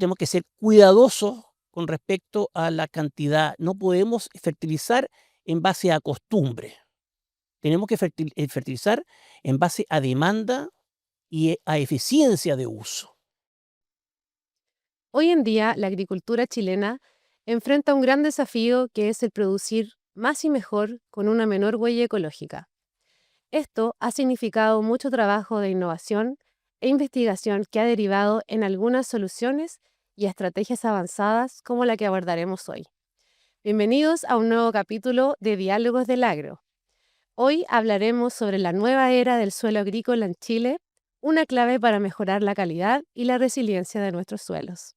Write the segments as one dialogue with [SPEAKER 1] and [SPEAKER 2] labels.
[SPEAKER 1] tenemos que ser cuidadosos con respecto a la cantidad. No podemos fertilizar en base a costumbre. Tenemos que fertilizar en base a demanda y a eficiencia de uso.
[SPEAKER 2] Hoy en día, la agricultura chilena enfrenta un gran desafío que es el producir más y mejor con una menor huella ecológica. Esto ha significado mucho trabajo de innovación e investigación que ha derivado en algunas soluciones y estrategias avanzadas como la que abordaremos hoy. Bienvenidos a un nuevo capítulo de Diálogos del Agro. Hoy hablaremos sobre la nueva era del suelo agrícola en Chile, una clave para mejorar la calidad y la resiliencia de nuestros suelos.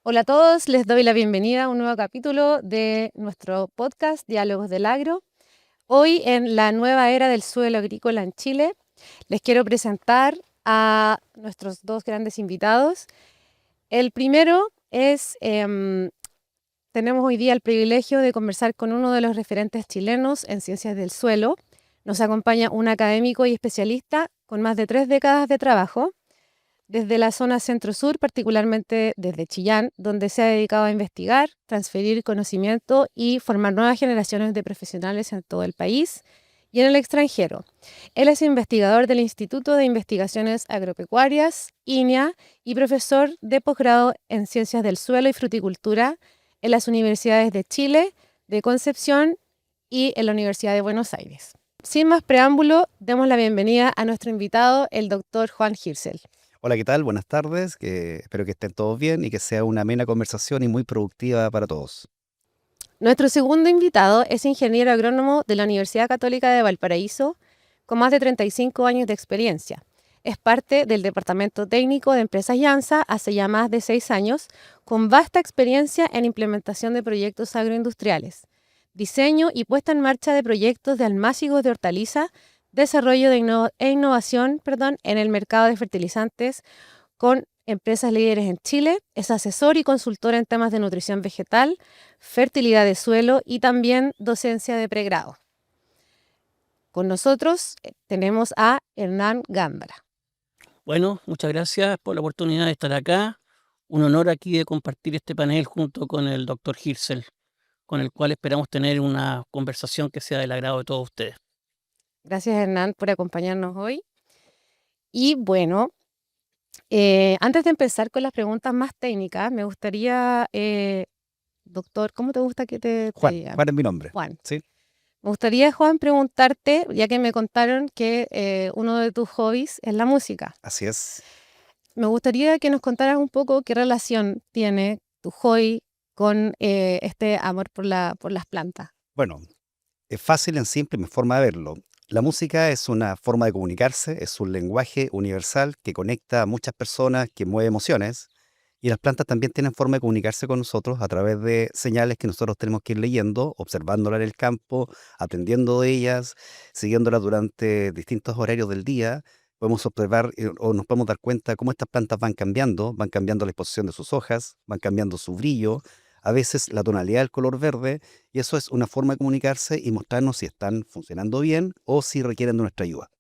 [SPEAKER 2] Hola a todos, les doy la bienvenida a un nuevo capítulo de nuestro podcast Diálogos del Agro. Hoy en la nueva era del suelo agrícola en Chile, les quiero presentar a nuestros dos grandes invitados. El primero es, tenemos hoy día el privilegio de conversar con uno de los referentes chilenos en ciencias del suelo. Nos acompaña un académico y especialista con más de 3 décadas de trabajo desde la zona centro-sur, particularmente desde Chillán, donde se ha dedicado a investigar, transferir conocimiento y formar nuevas generaciones de profesionales en todo el país y en el extranjero. Él es investigador del Instituto de Investigaciones Agropecuarias, INEA, y profesor de posgrado en Ciencias del Suelo y Fruticultura en las universidades de Chile, de Concepción y en la Universidad de Buenos Aires. Sin más preámbulo, demos la bienvenida a nuestro invitado, el doctor Juan Hirzel.
[SPEAKER 3] Hola, ¿qué tal? Buenas tardes. Espero que estén todos bien y que sea una amena conversación y muy productiva para todos.
[SPEAKER 2] Nuestro segundo invitado es ingeniero agrónomo de la Universidad Católica de Valparaíso, con más de 35 años de experiencia. Es parte del Departamento Técnico de Empresas Llanza hace ya más de 6 años, con vasta experiencia en implementación de proyectos agroindustriales, diseño y puesta en marcha de proyectos de almácigos de hortaliza, desarrollo e innovación en el mercado de fertilizantes con empresas líderes en Chile. Es asesor y consultor en temas de nutrición vegetal, fertilidad de suelo y también docencia de pregrado. Con nosotros tenemos a Hernán Gándara.
[SPEAKER 1] Bueno, muchas gracias por la oportunidad de estar acá. Un honor aquí de compartir este panel junto con el doctor Hirzel, con el cual esperamos tener una conversación que sea del agrado de todos ustedes.
[SPEAKER 2] Gracias, Hernán, por acompañarnos hoy. Y bueno, antes de empezar con las preguntas más técnicas, me gustaría, doctor, ¿cómo te gusta que te diga?
[SPEAKER 3] Juan es mi nombre.
[SPEAKER 2] Juan.
[SPEAKER 3] ¿Sí?
[SPEAKER 2] Me gustaría, Juan, preguntarte, ya que me contaron que uno de tus hobbies es la música.
[SPEAKER 3] Así es.
[SPEAKER 2] Me gustaría que nos contaras un poco qué relación tiene tu hobby con este amor por las plantas.
[SPEAKER 3] Bueno, es fácil en simple mi forma de verlo. La música es una forma de comunicarse, es un lenguaje universal que conecta a muchas personas, que mueve emociones. Y las plantas también tienen forma de comunicarse con nosotros a través de señales que nosotros tenemos que ir leyendo, observándolas en el campo, aprendiendo de ellas, siguiéndolas durante distintos horarios del día. Podemos observar o nos podemos dar cuenta cómo estas plantas van cambiando la exposición de sus hojas, van cambiando su brillo, a veces la tonalidad del color verde, y eso es una forma de comunicarse y mostrarnos si están funcionando bien o si requieren de nuestra ayuda.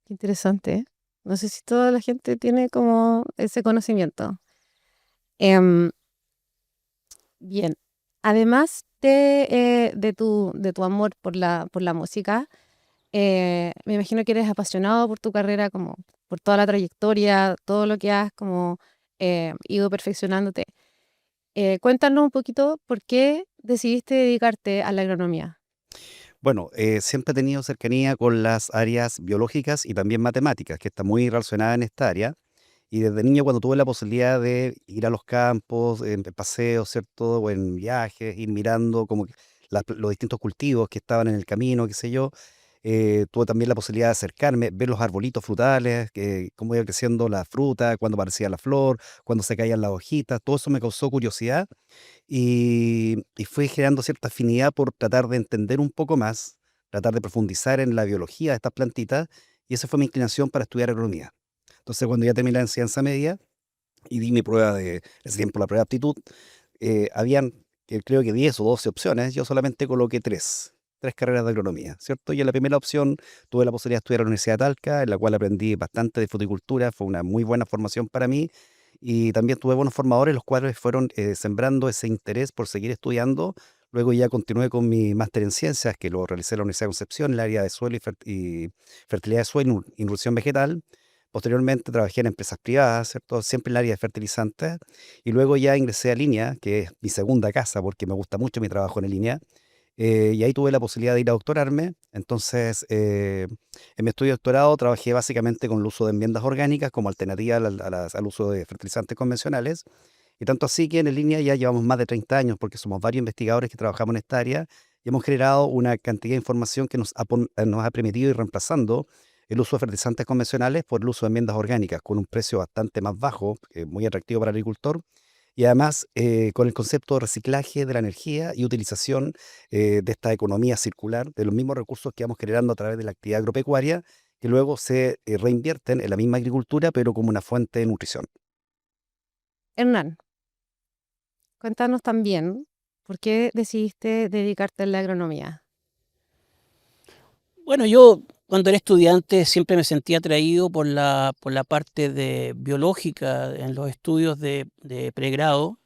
[SPEAKER 2] Qué interesante, ¿eh? No sé si toda la gente tiene como ese conocimiento. Bien, además de tu amor por la música, me imagino que eres apasionado por tu carrera, como por toda la trayectoria, todo lo que has como ido perfeccionándote. Cuéntanos un poquito por qué decidiste dedicarte a la agronomía.
[SPEAKER 3] Bueno, siempre he tenido cercanía con las áreas biológicas y también matemáticas, que está muy relacionada en esta área. Y desde niño, cuando tuve la posibilidad de ir a los campos, en paseos, ¿cierto? O en viajes, ir mirando como que los distintos cultivos que estaban en el camino, qué sé yo, tuve también la posibilidad de acercarme, ver los arbolitos frutales, cómo iba creciendo la fruta, cuándo aparecía la flor, cuándo se caían las hojitas, todo eso me causó curiosidad y fui generando cierta afinidad por tratar de entender un poco más, tratar de profundizar en la biología de estas plantitas, y esa fue mi inclinación para estudiar agronomía. Entonces, cuando ya terminé la enseñanza media y di mi prueba de, ese tiempo la prueba de aptitud, habían, creo que 10 o 12 opciones, yo solamente coloqué 3 3 carreras de agronomía, ¿cierto? Y en la primera opción tuve la posibilidad de estudiar en la Universidad de Talca, en la cual aprendí bastante de fruticultura, fue una muy buena formación para mí, y también tuve buenos formadores, los cuales fueron sembrando ese interés por seguir estudiando. Luego ya continué con mi máster en ciencias, que lo realicé en la Universidad de Concepción, en el área de suelo y fertilidad de suelo y nutrición vegetal. Posteriormente trabajé en empresas privadas, ¿cierto? Siempre en el área de fertilizantes. Y luego ya ingresé a Línea, que es mi segunda casa, porque me gusta mucho mi trabajo en Línea. Y ahí tuve la posibilidad de ir a doctorarme. Entonces, en mi estudio de doctorado trabajé básicamente con el uso de enmiendas orgánicas como alternativa al uso de fertilizantes convencionales. Y tanto así que en Línea ya llevamos más de 30 años, porque somos varios investigadores que trabajamos en esta área y hemos generado una cantidad de información que nos ha permitido ir reemplazando el uso de fertilizantes convencionales por el uso de enmiendas orgánicas, con un precio bastante más bajo, muy atractivo para el agricultor, y además con el concepto de reciclaje de la energía y utilización de esta economía circular, de los mismos recursos que vamos generando a través de la actividad agropecuaria, que luego se reinvierten en la misma agricultura, pero como una fuente de nutrición.
[SPEAKER 2] Hernán, cuéntanos también por qué decidiste dedicarte a la agronomía.
[SPEAKER 1] Bueno, yo cuando era estudiante siempre me sentía atraído por la parte de biológica en los estudios de pregrado,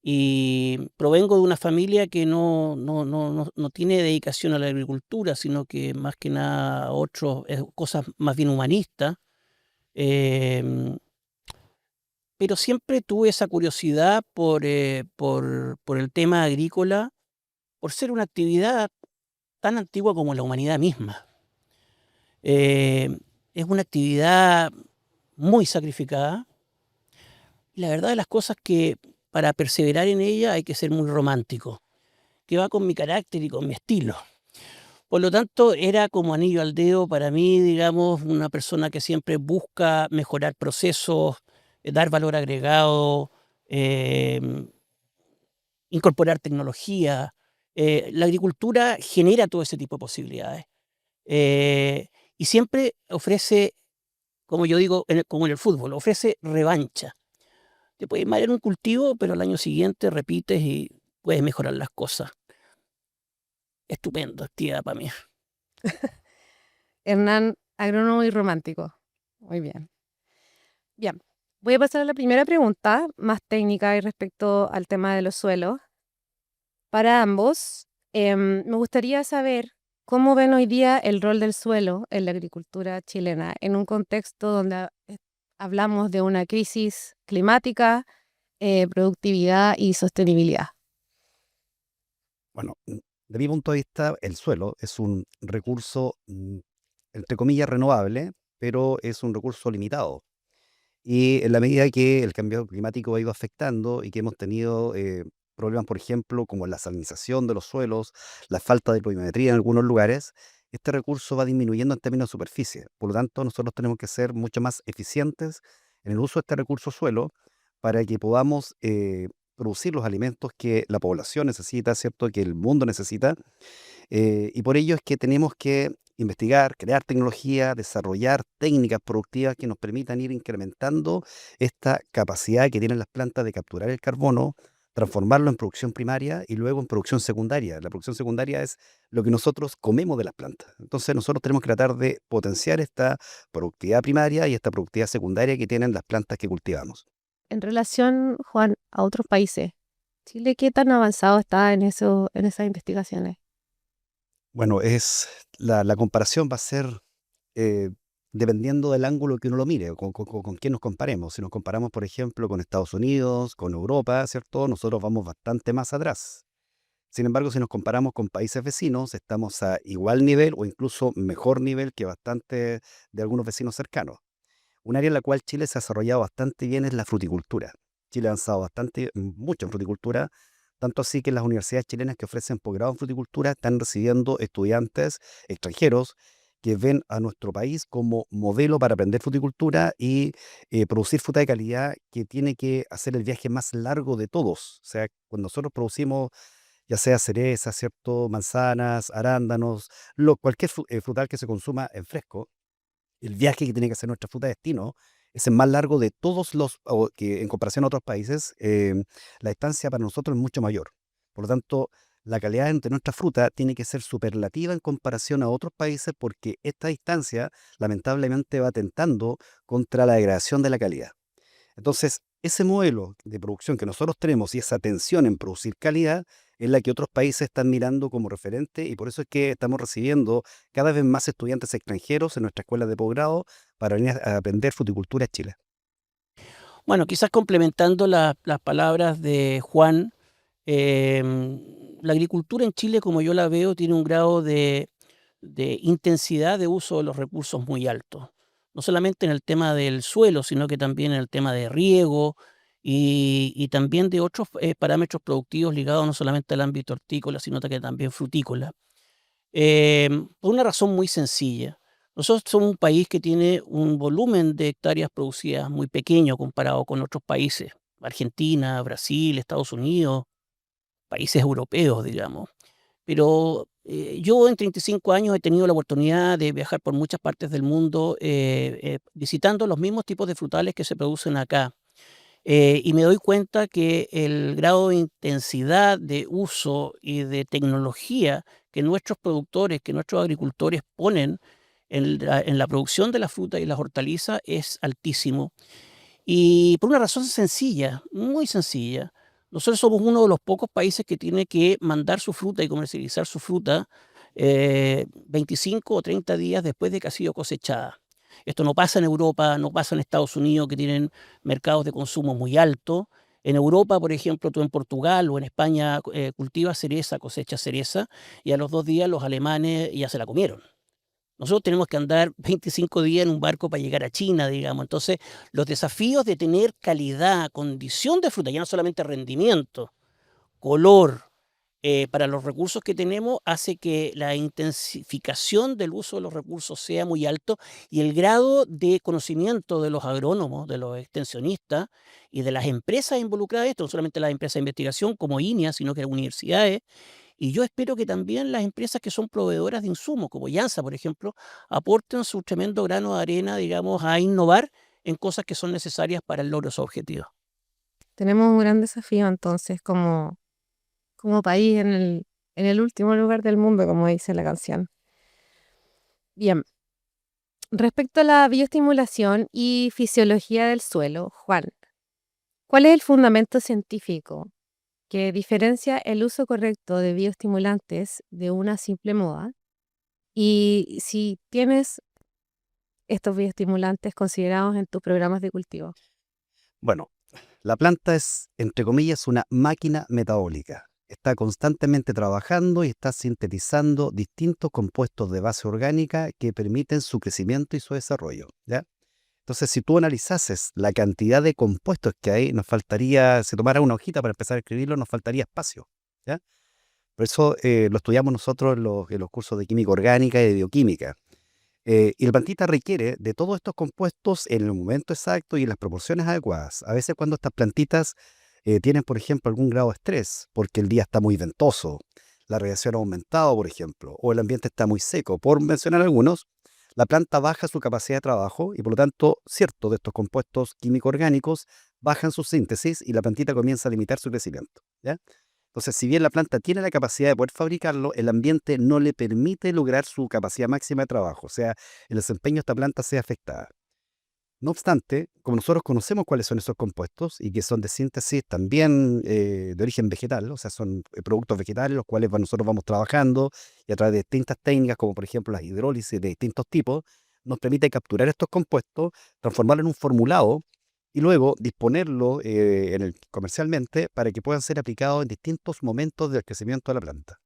[SPEAKER 1] y provengo de una familia que no tiene dedicación a la agricultura, sino que más que nada a cosas más bien humanistas. em, pero siempre tuve esa curiosidad por el tema agrícola, por ser una actividad tan antigua como la humanidad misma. Eh, es una actividad muy sacrificada, y la verdad de las cosas que para perseverar en ella hay que ser muy romántico, que va con mi carácter y con mi estilo. Por lo tanto, era como anillo al dedo para mí, digamos, una persona que siempre busca mejorar procesos, dar valor agregado, em, incorporar tecnología. La agricultura genera todo ese tipo de posibilidades, eh, y siempre ofrece, como yo digo, como en el fútbol, ofrece revancha. Te puedes ir mal en un cultivo, pero al año siguiente repites y puedes mejorar las cosas. Estupendo actividad para mí.
[SPEAKER 2] Hernán, agrónomo y romántico. Muy bien. Bien, voy a pasar a la primera pregunta, más técnica y respecto al tema de los suelos. Para ambos, me gustaría saber cómo ven hoy día el rol del suelo en la agricultura chilena, en un contexto donde hablamos de una crisis climática, productividad y sostenibilidad.
[SPEAKER 3] Bueno, de mi punto de vista, el suelo es un recurso, entre comillas, renovable, pero es un recurso limitado. Y en la medida que el cambio climático ha ido afectando y que hemos tenido problemas, por ejemplo, como la salinización de los suelos, la falta de pluviometría en algunos lugares, este recurso va disminuyendo en términos de superficie. Por lo tanto, nosotros tenemos que ser mucho más eficientes en el uso de este recurso suelo para que podamos producir los alimentos que la población necesita, ¿cierto? Que el mundo necesita, y por ello es que tenemos que investigar, crear tecnología, desarrollar técnicas productivas que nos permitan ir incrementando esta capacidad que tienen las plantas de capturar el carbono, transformarlo en producción primaria y luego en producción secundaria. La producción secundaria es lo que nosotros comemos de las plantas. Entonces nosotros tenemos que tratar de potenciar esta productividad primaria y esta productividad secundaria que tienen las plantas que cultivamos.
[SPEAKER 2] En relación, Juan, a otros países, ¿Chile qué tan avanzado está en esas investigaciones?
[SPEAKER 3] Bueno, la comparación va a ser eh, dependiendo del ángulo que uno lo mire, con quién nos comparemos. Si nos comparamos, por ejemplo, con Estados Unidos, con Europa, ¿cierto? Nosotros vamos bastante más atrás. Sin embargo, si nos comparamos con países vecinos, estamos a igual nivel o incluso mejor nivel que bastante de algunos vecinos cercanos. Un área en la cual Chile se ha desarrollado bastante bien es la fruticultura. Chile ha avanzado mucho en fruticultura, tanto así que las universidades chilenas que ofrecen posgrado en fruticultura están recibiendo estudiantes extranjeros que ven a nuestro país como modelo para aprender fruticultura y producir fruta de calidad, que tiene que hacer el viaje más largo de todos. O sea, cuando nosotros producimos ya sea cerezas, ¿cierto? Manzanas, arándanos, cualquier frutal que se consuma en fresco, el viaje que tiene que hacer nuestra fruta de destino es el más largo de todos que en comparación a otros países, la distancia para nosotros es mucho mayor. Por lo tanto, la calidad de nuestra fruta tiene que ser superlativa en comparación a otros países porque esta distancia lamentablemente va atentando contra la degradación de la calidad. Entonces, ese modelo de producción que nosotros tenemos y esa atención en producir calidad es la que otros países están mirando como referente y por eso es que estamos recibiendo cada vez más estudiantes extranjeros en nuestras escuelas de posgrado para venir a aprender fruticultura en Chile.
[SPEAKER 1] Bueno, quizás complementando las palabras de Juan, la agricultura en Chile, como yo la veo, tiene un grado de intensidad de uso de los recursos muy alto. No solamente en el tema del suelo, sino que también en el tema de riego y también de otros parámetros productivos ligados no solamente al ámbito hortícola, sino que también frutícola. Por una razón muy sencilla. Nosotros somos un país que tiene un volumen de hectáreas producidas muy pequeño comparado con otros países, Argentina, Brasil, Estados Unidos, países europeos, digamos. Pero yo en 35 años he tenido la oportunidad de viajar por muchas partes del mundo visitando los mismos tipos de frutales que se producen acá. Y me doy cuenta que el grado de intensidad de uso y de tecnología que nuestros productores, que nuestros agricultores ponen en la producción de la fruta y las hortalizas es altísimo. Y por una razón sencilla, muy sencilla. Nosotros somos uno de los pocos países que tiene que mandar su fruta y comercializar su fruta 25 o 30 días después de que ha sido cosechada. Esto no pasa en Europa, no pasa en Estados Unidos, que tienen mercados de consumo muy altos. En Europa, por ejemplo, tú en Portugal o en España cultivas cereza, cosechas cereza, y a los 2 días los alemanes ya se la comieron. Nosotros tenemos que andar 25 días en un barco para llegar a China, digamos. Entonces, los desafíos de tener calidad, condición de fruta, ya no solamente rendimiento, color, para los recursos que tenemos, hace que la intensificación del uso de los recursos sea muy alto y el grado de conocimiento de los agrónomos, de los extensionistas y de las empresas involucradas en esto, no solamente las empresas de investigación como INEA, sino que las universidades, y yo espero que también las empresas que son proveedoras de insumos, como Yansa, por ejemplo, aporten su tremendo grano de arena, digamos, a innovar en cosas que son necesarias para el logro de sus objetivos.
[SPEAKER 2] Tenemos un gran desafío entonces como país en el último lugar del mundo, como dice la canción. Bien, respecto a la bioestimulación y fisiología del suelo, Juan, ¿cuál es el fundamento científico que diferencia el uso correcto de bioestimulantes de una simple moda? Y si tienes estos bioestimulantes considerados en tus programas de cultivo.
[SPEAKER 3] Bueno, la planta es, entre comillas, una máquina metabólica. Está constantemente trabajando y está sintetizando distintos compuestos de base orgánica que permiten su crecimiento y su desarrollo, ¿ya? Entonces, si tú analizases la cantidad de compuestos que hay, nos faltaría, si tomara una hojita para empezar a escribirlo, nos faltaría espacio, ¿ya? Por eso lo estudiamos nosotros en los cursos de química orgánica y de bioquímica. Y la plantita requiere de todos estos compuestos en el momento exacto y en las proporciones adecuadas. A veces cuando estas plantitas tienen, por ejemplo, algún grado de estrés, porque el día está muy ventoso, la radiación ha aumentado, por ejemplo, o el ambiente está muy seco, por mencionar algunos, la planta baja su capacidad de trabajo y por lo tanto, ciertos de estos compuestos químico-orgánicos bajan su síntesis y la plantita comienza a limitar su crecimiento, ¿ya? Entonces, si bien la planta tiene la capacidad de poder fabricarlo, el ambiente no le permite lograr su capacidad máxima de trabajo, o sea, el desempeño de esta planta sea afectada. No obstante, como nosotros conocemos cuáles son esos compuestos y que son de síntesis también de origen vegetal, o sea, son productos vegetales los cuales nosotros vamos trabajando y a través de distintas técnicas, como por ejemplo las hidrólisis de distintos tipos, nos permite capturar estos compuestos, transformarlos en un formulado y luego disponerlo comercialmente para que puedan ser aplicados en distintos momentos del crecimiento de la planta.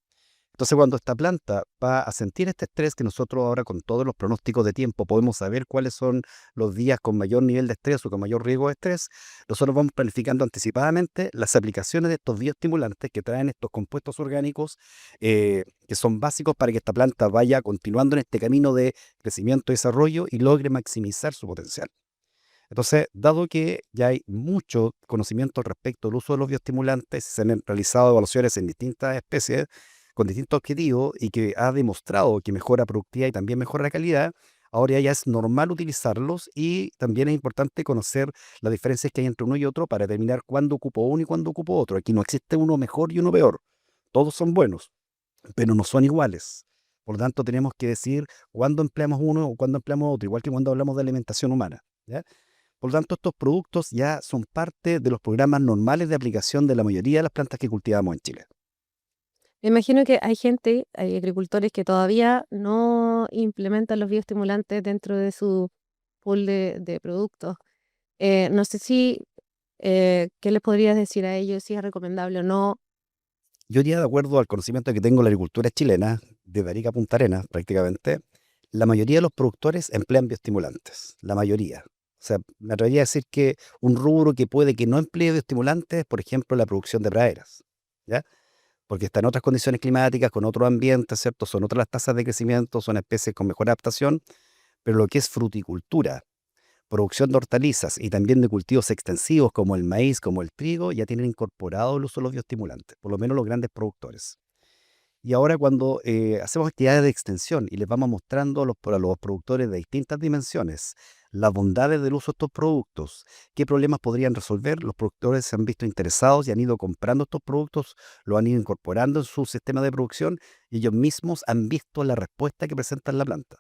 [SPEAKER 3] Entonces, cuando esta planta va a sentir este estrés, que nosotros ahora con todos los pronósticos de tiempo podemos saber cuáles son los días con mayor nivel de estrés o con mayor riesgo de estrés, nosotros vamos planificando anticipadamente las aplicaciones de estos bioestimulantes que traen estos compuestos orgánicos que son básicos para que esta planta vaya continuando en este camino de crecimiento y desarrollo y logre maximizar su potencial. Entonces, dado que ya hay mucho conocimiento respecto al uso de los bioestimulantes, se han realizado evaluaciones en distintas especies con distintos objetivos y que ha demostrado que mejora productividad y también mejora la calidad, ahora ya es normal utilizarlos y también es importante conocer las diferencias que hay entre uno y otro para determinar cuándo ocupo uno y cuándo ocupo otro. Aquí no existe uno mejor y uno peor. todos son buenos, pero no son iguales. Por lo tanto, tenemos que decidir cuándo empleamos uno o cuándo empleamos otro, igual que cuando hablamos de alimentación humana, ¿ya? Por lo tanto, estos productos ya son parte de los programas normales de aplicación de la mayoría de las plantas que cultivamos en Chile.
[SPEAKER 2] Me imagino que hay gente, hay agricultores que todavía no implementan los bioestimulantes dentro de su pool de productos. No sé si, ¿qué les podrías decir a ellos, si es recomendable o no?
[SPEAKER 3] Yo diría, de acuerdo al conocimiento que tengo de la agricultura chilena, de Arica a Punta Arenas prácticamente, la mayoría de los productores emplean bioestimulantes, la mayoría. O sea, me atrevería a decir que un rubro que puede que no emplee bioestimulantes es, por ejemplo, la producción de praderas, ¿ya? Porque está en otras condiciones climáticas, con otro ambiente, ¿cierto? Son otras las tasas de crecimiento, son especies con mejor adaptación, pero lo que es fruticultura, producción de hortalizas y también de cultivos extensivos como el maíz, como el trigo, ya tienen incorporado el uso de los bioestimulantes, por lo menos los grandes productores. Y ahora cuando hacemos actividades de extensión y les vamos mostrando a los productores de distintas dimensiones las bondades del uso de estos productos, qué problemas podrían resolver, los productores se han visto interesados y han ido comprando estos productos, lo han ido incorporando en su sistema de producción y ellos mismos han visto la respuesta que presenta en la planta.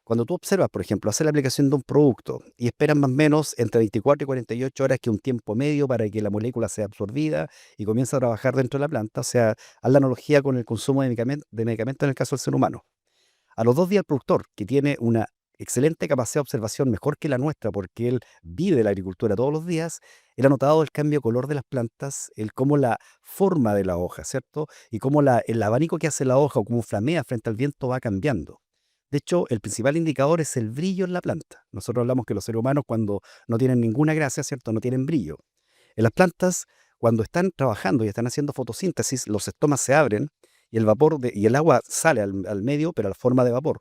[SPEAKER 3] Cuando tú observas, por ejemplo, hacer la aplicación de un producto y esperas más o menos entre 24 y 48 horas, que es un tiempo medio para que la molécula sea absorbida y comience a trabajar dentro de la planta, o sea, haz la analogía con el consumo de medicamentos en el caso del ser humano. A los 2 días el productor, que tiene una excelente capacidad de observación, mejor que la nuestra, porque él vive de la agricultura todos los días, él ha notado el cambio de color de las plantas, el cómo la forma de la hoja, ¿cierto? Y cómo el abanico que hace la hoja o cómo flamea frente al viento va cambiando. De hecho, el principal indicador es el brillo en la planta. Nosotros hablamos que los seres humanos, cuando no tienen ninguna gracia, ¿cierto?, no tienen brillo. En las plantas, cuando están trabajando y están haciendo fotosíntesis, los estomas se abren y y el agua sale al medio, pero a la forma de vapor.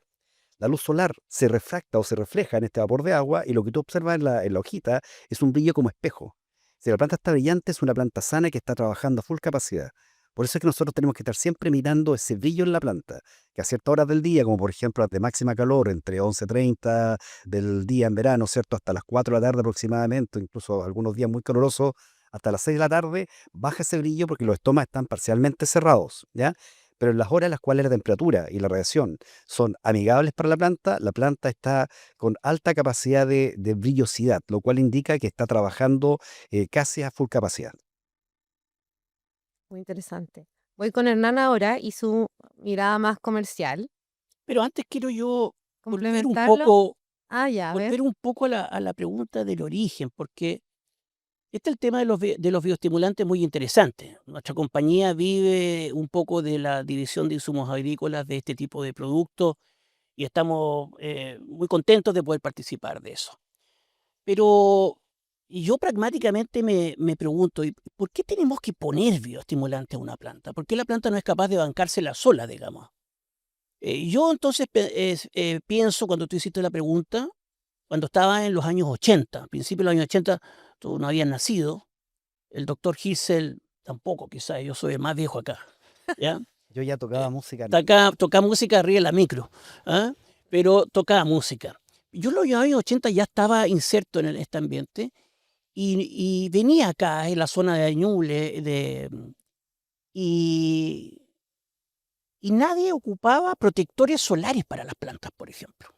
[SPEAKER 3] La luz solar se refracta o se refleja en este vapor de agua y lo que tú observas en la hojita es un brillo como espejo. Si la planta está brillante, es una planta sana que está trabajando a full capacidad. Por eso es que nosotros tenemos que estar siempre mirando ese brillo en la planta, que a ciertas horas del día, como por ejemplo las de máxima calor, entre 11:30 del día en verano, ¿cierto?, hasta las 4 de la tarde aproximadamente, incluso algunos días muy calurosos, hasta las 6 de la tarde, baja ese brillo porque los estomas están parcialmente cerrados, ¿ya? Pero en las horas en las cuales la temperatura y la radiación son amigables para la planta está con alta capacidad de brillosidad, lo cual indica que está trabajando casi a full capacidad.
[SPEAKER 2] Muy interesante. Voy con Hernán ahora y su mirada más comercial.
[SPEAKER 1] Pero antes quiero yo
[SPEAKER 2] ¿Complementarlo? Ya, a ver.
[SPEAKER 1] volver un poco a la pregunta del origen, porque el tema de los bioestimulantes es muy interesante. Nuestra compañía vive un poco de la división de insumos agrícolas de este tipo de productos y estamos muy contentos de poder participar de eso. Pero yo pragmáticamente me pregunto, ¿y por qué tenemos que poner bioestimulantes a una planta? ¿Por qué la planta no es capaz de bancársela sola, digamos? Yo entonces pienso, cuando tú hiciste la pregunta, cuando estaba en los años 80, principios de los años 80, tú no habías nacido, el doctor Hirschel tampoco, quizás, yo soy el más viejo acá, ¿ya?
[SPEAKER 3] Yo ya tocaba música.
[SPEAKER 1] Toca música arriba de la micro, ¿ah? Pero tocaba música. Yo en los años 80 ya estaba inserto en este ambiente y venía acá, en la zona de Ñuble, y, y nadie ocupaba protectores solares para las plantas, por ejemplo.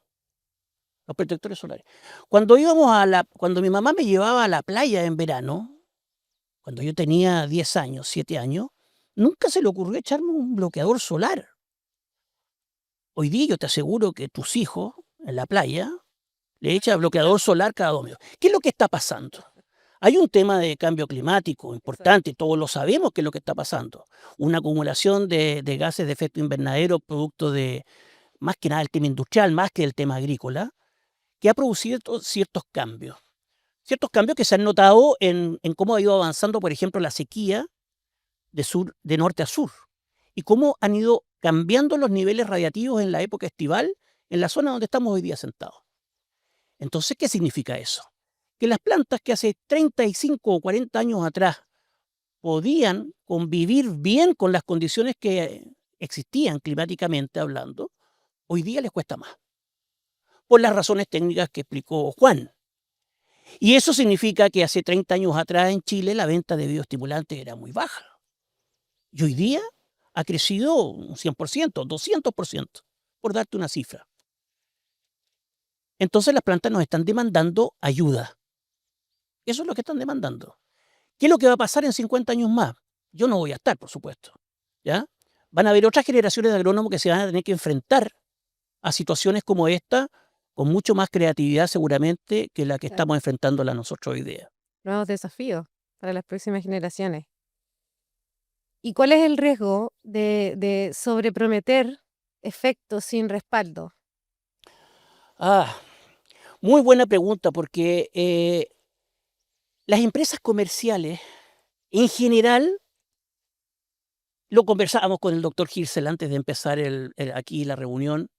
[SPEAKER 1] Los protectores solares. Cuando mi mamá me llevaba a la playa en verano, cuando yo tenía 10 años, 7 años, nunca se le ocurrió echarme un bloqueador solar. Hoy día yo te aseguro que tus hijos en la playa le echan bloqueador solar cada domingo. ¿Qué es lo que está pasando? Hay un tema de cambio climático importante, todos lo sabemos qué es lo que está pasando. Una acumulación de gases de efecto invernadero producto de, más que nada, el tema industrial, más que el tema agrícola, que ha producido ciertos cambios. Ciertos cambios que se han notado en cómo ha ido avanzando, por ejemplo, la sequía de norte a sur, y cómo han ido cambiando los niveles radiativos en la época estival en la zona donde estamos hoy día sentados. Entonces, ¿qué significa eso? Que las plantas que hace 35 o 40 años atrás podían convivir bien con las condiciones que existían climáticamente hablando, hoy día les cuesta más, por las razones técnicas que explicó Juan. Y eso significa que hace 30 años atrás en Chile la venta de bioestimulantes era muy baja. Y hoy día ha crecido un 100%, 200%, por darte una cifra. Entonces las plantas nos están demandando ayuda. Eso es lo que están demandando. ¿Qué es lo que va a pasar en 50 años más? Yo no voy a estar, por supuesto, ¿ya? Van a haber otras generaciones de agrónomos que se van a tener que enfrentar a situaciones como esta con mucho más creatividad seguramente que la que
[SPEAKER 2] Claro.
[SPEAKER 1] estamos enfrentándola nosotros hoy día.
[SPEAKER 2] Nuevos desafíos para las próximas generaciones. ¿Y cuál es el riesgo de sobreprometer efectos sin respaldo?
[SPEAKER 1] Ah, muy buena pregunta porque las empresas comerciales en general, lo conversábamos con el doctor Girsel antes de empezar aquí la reunión,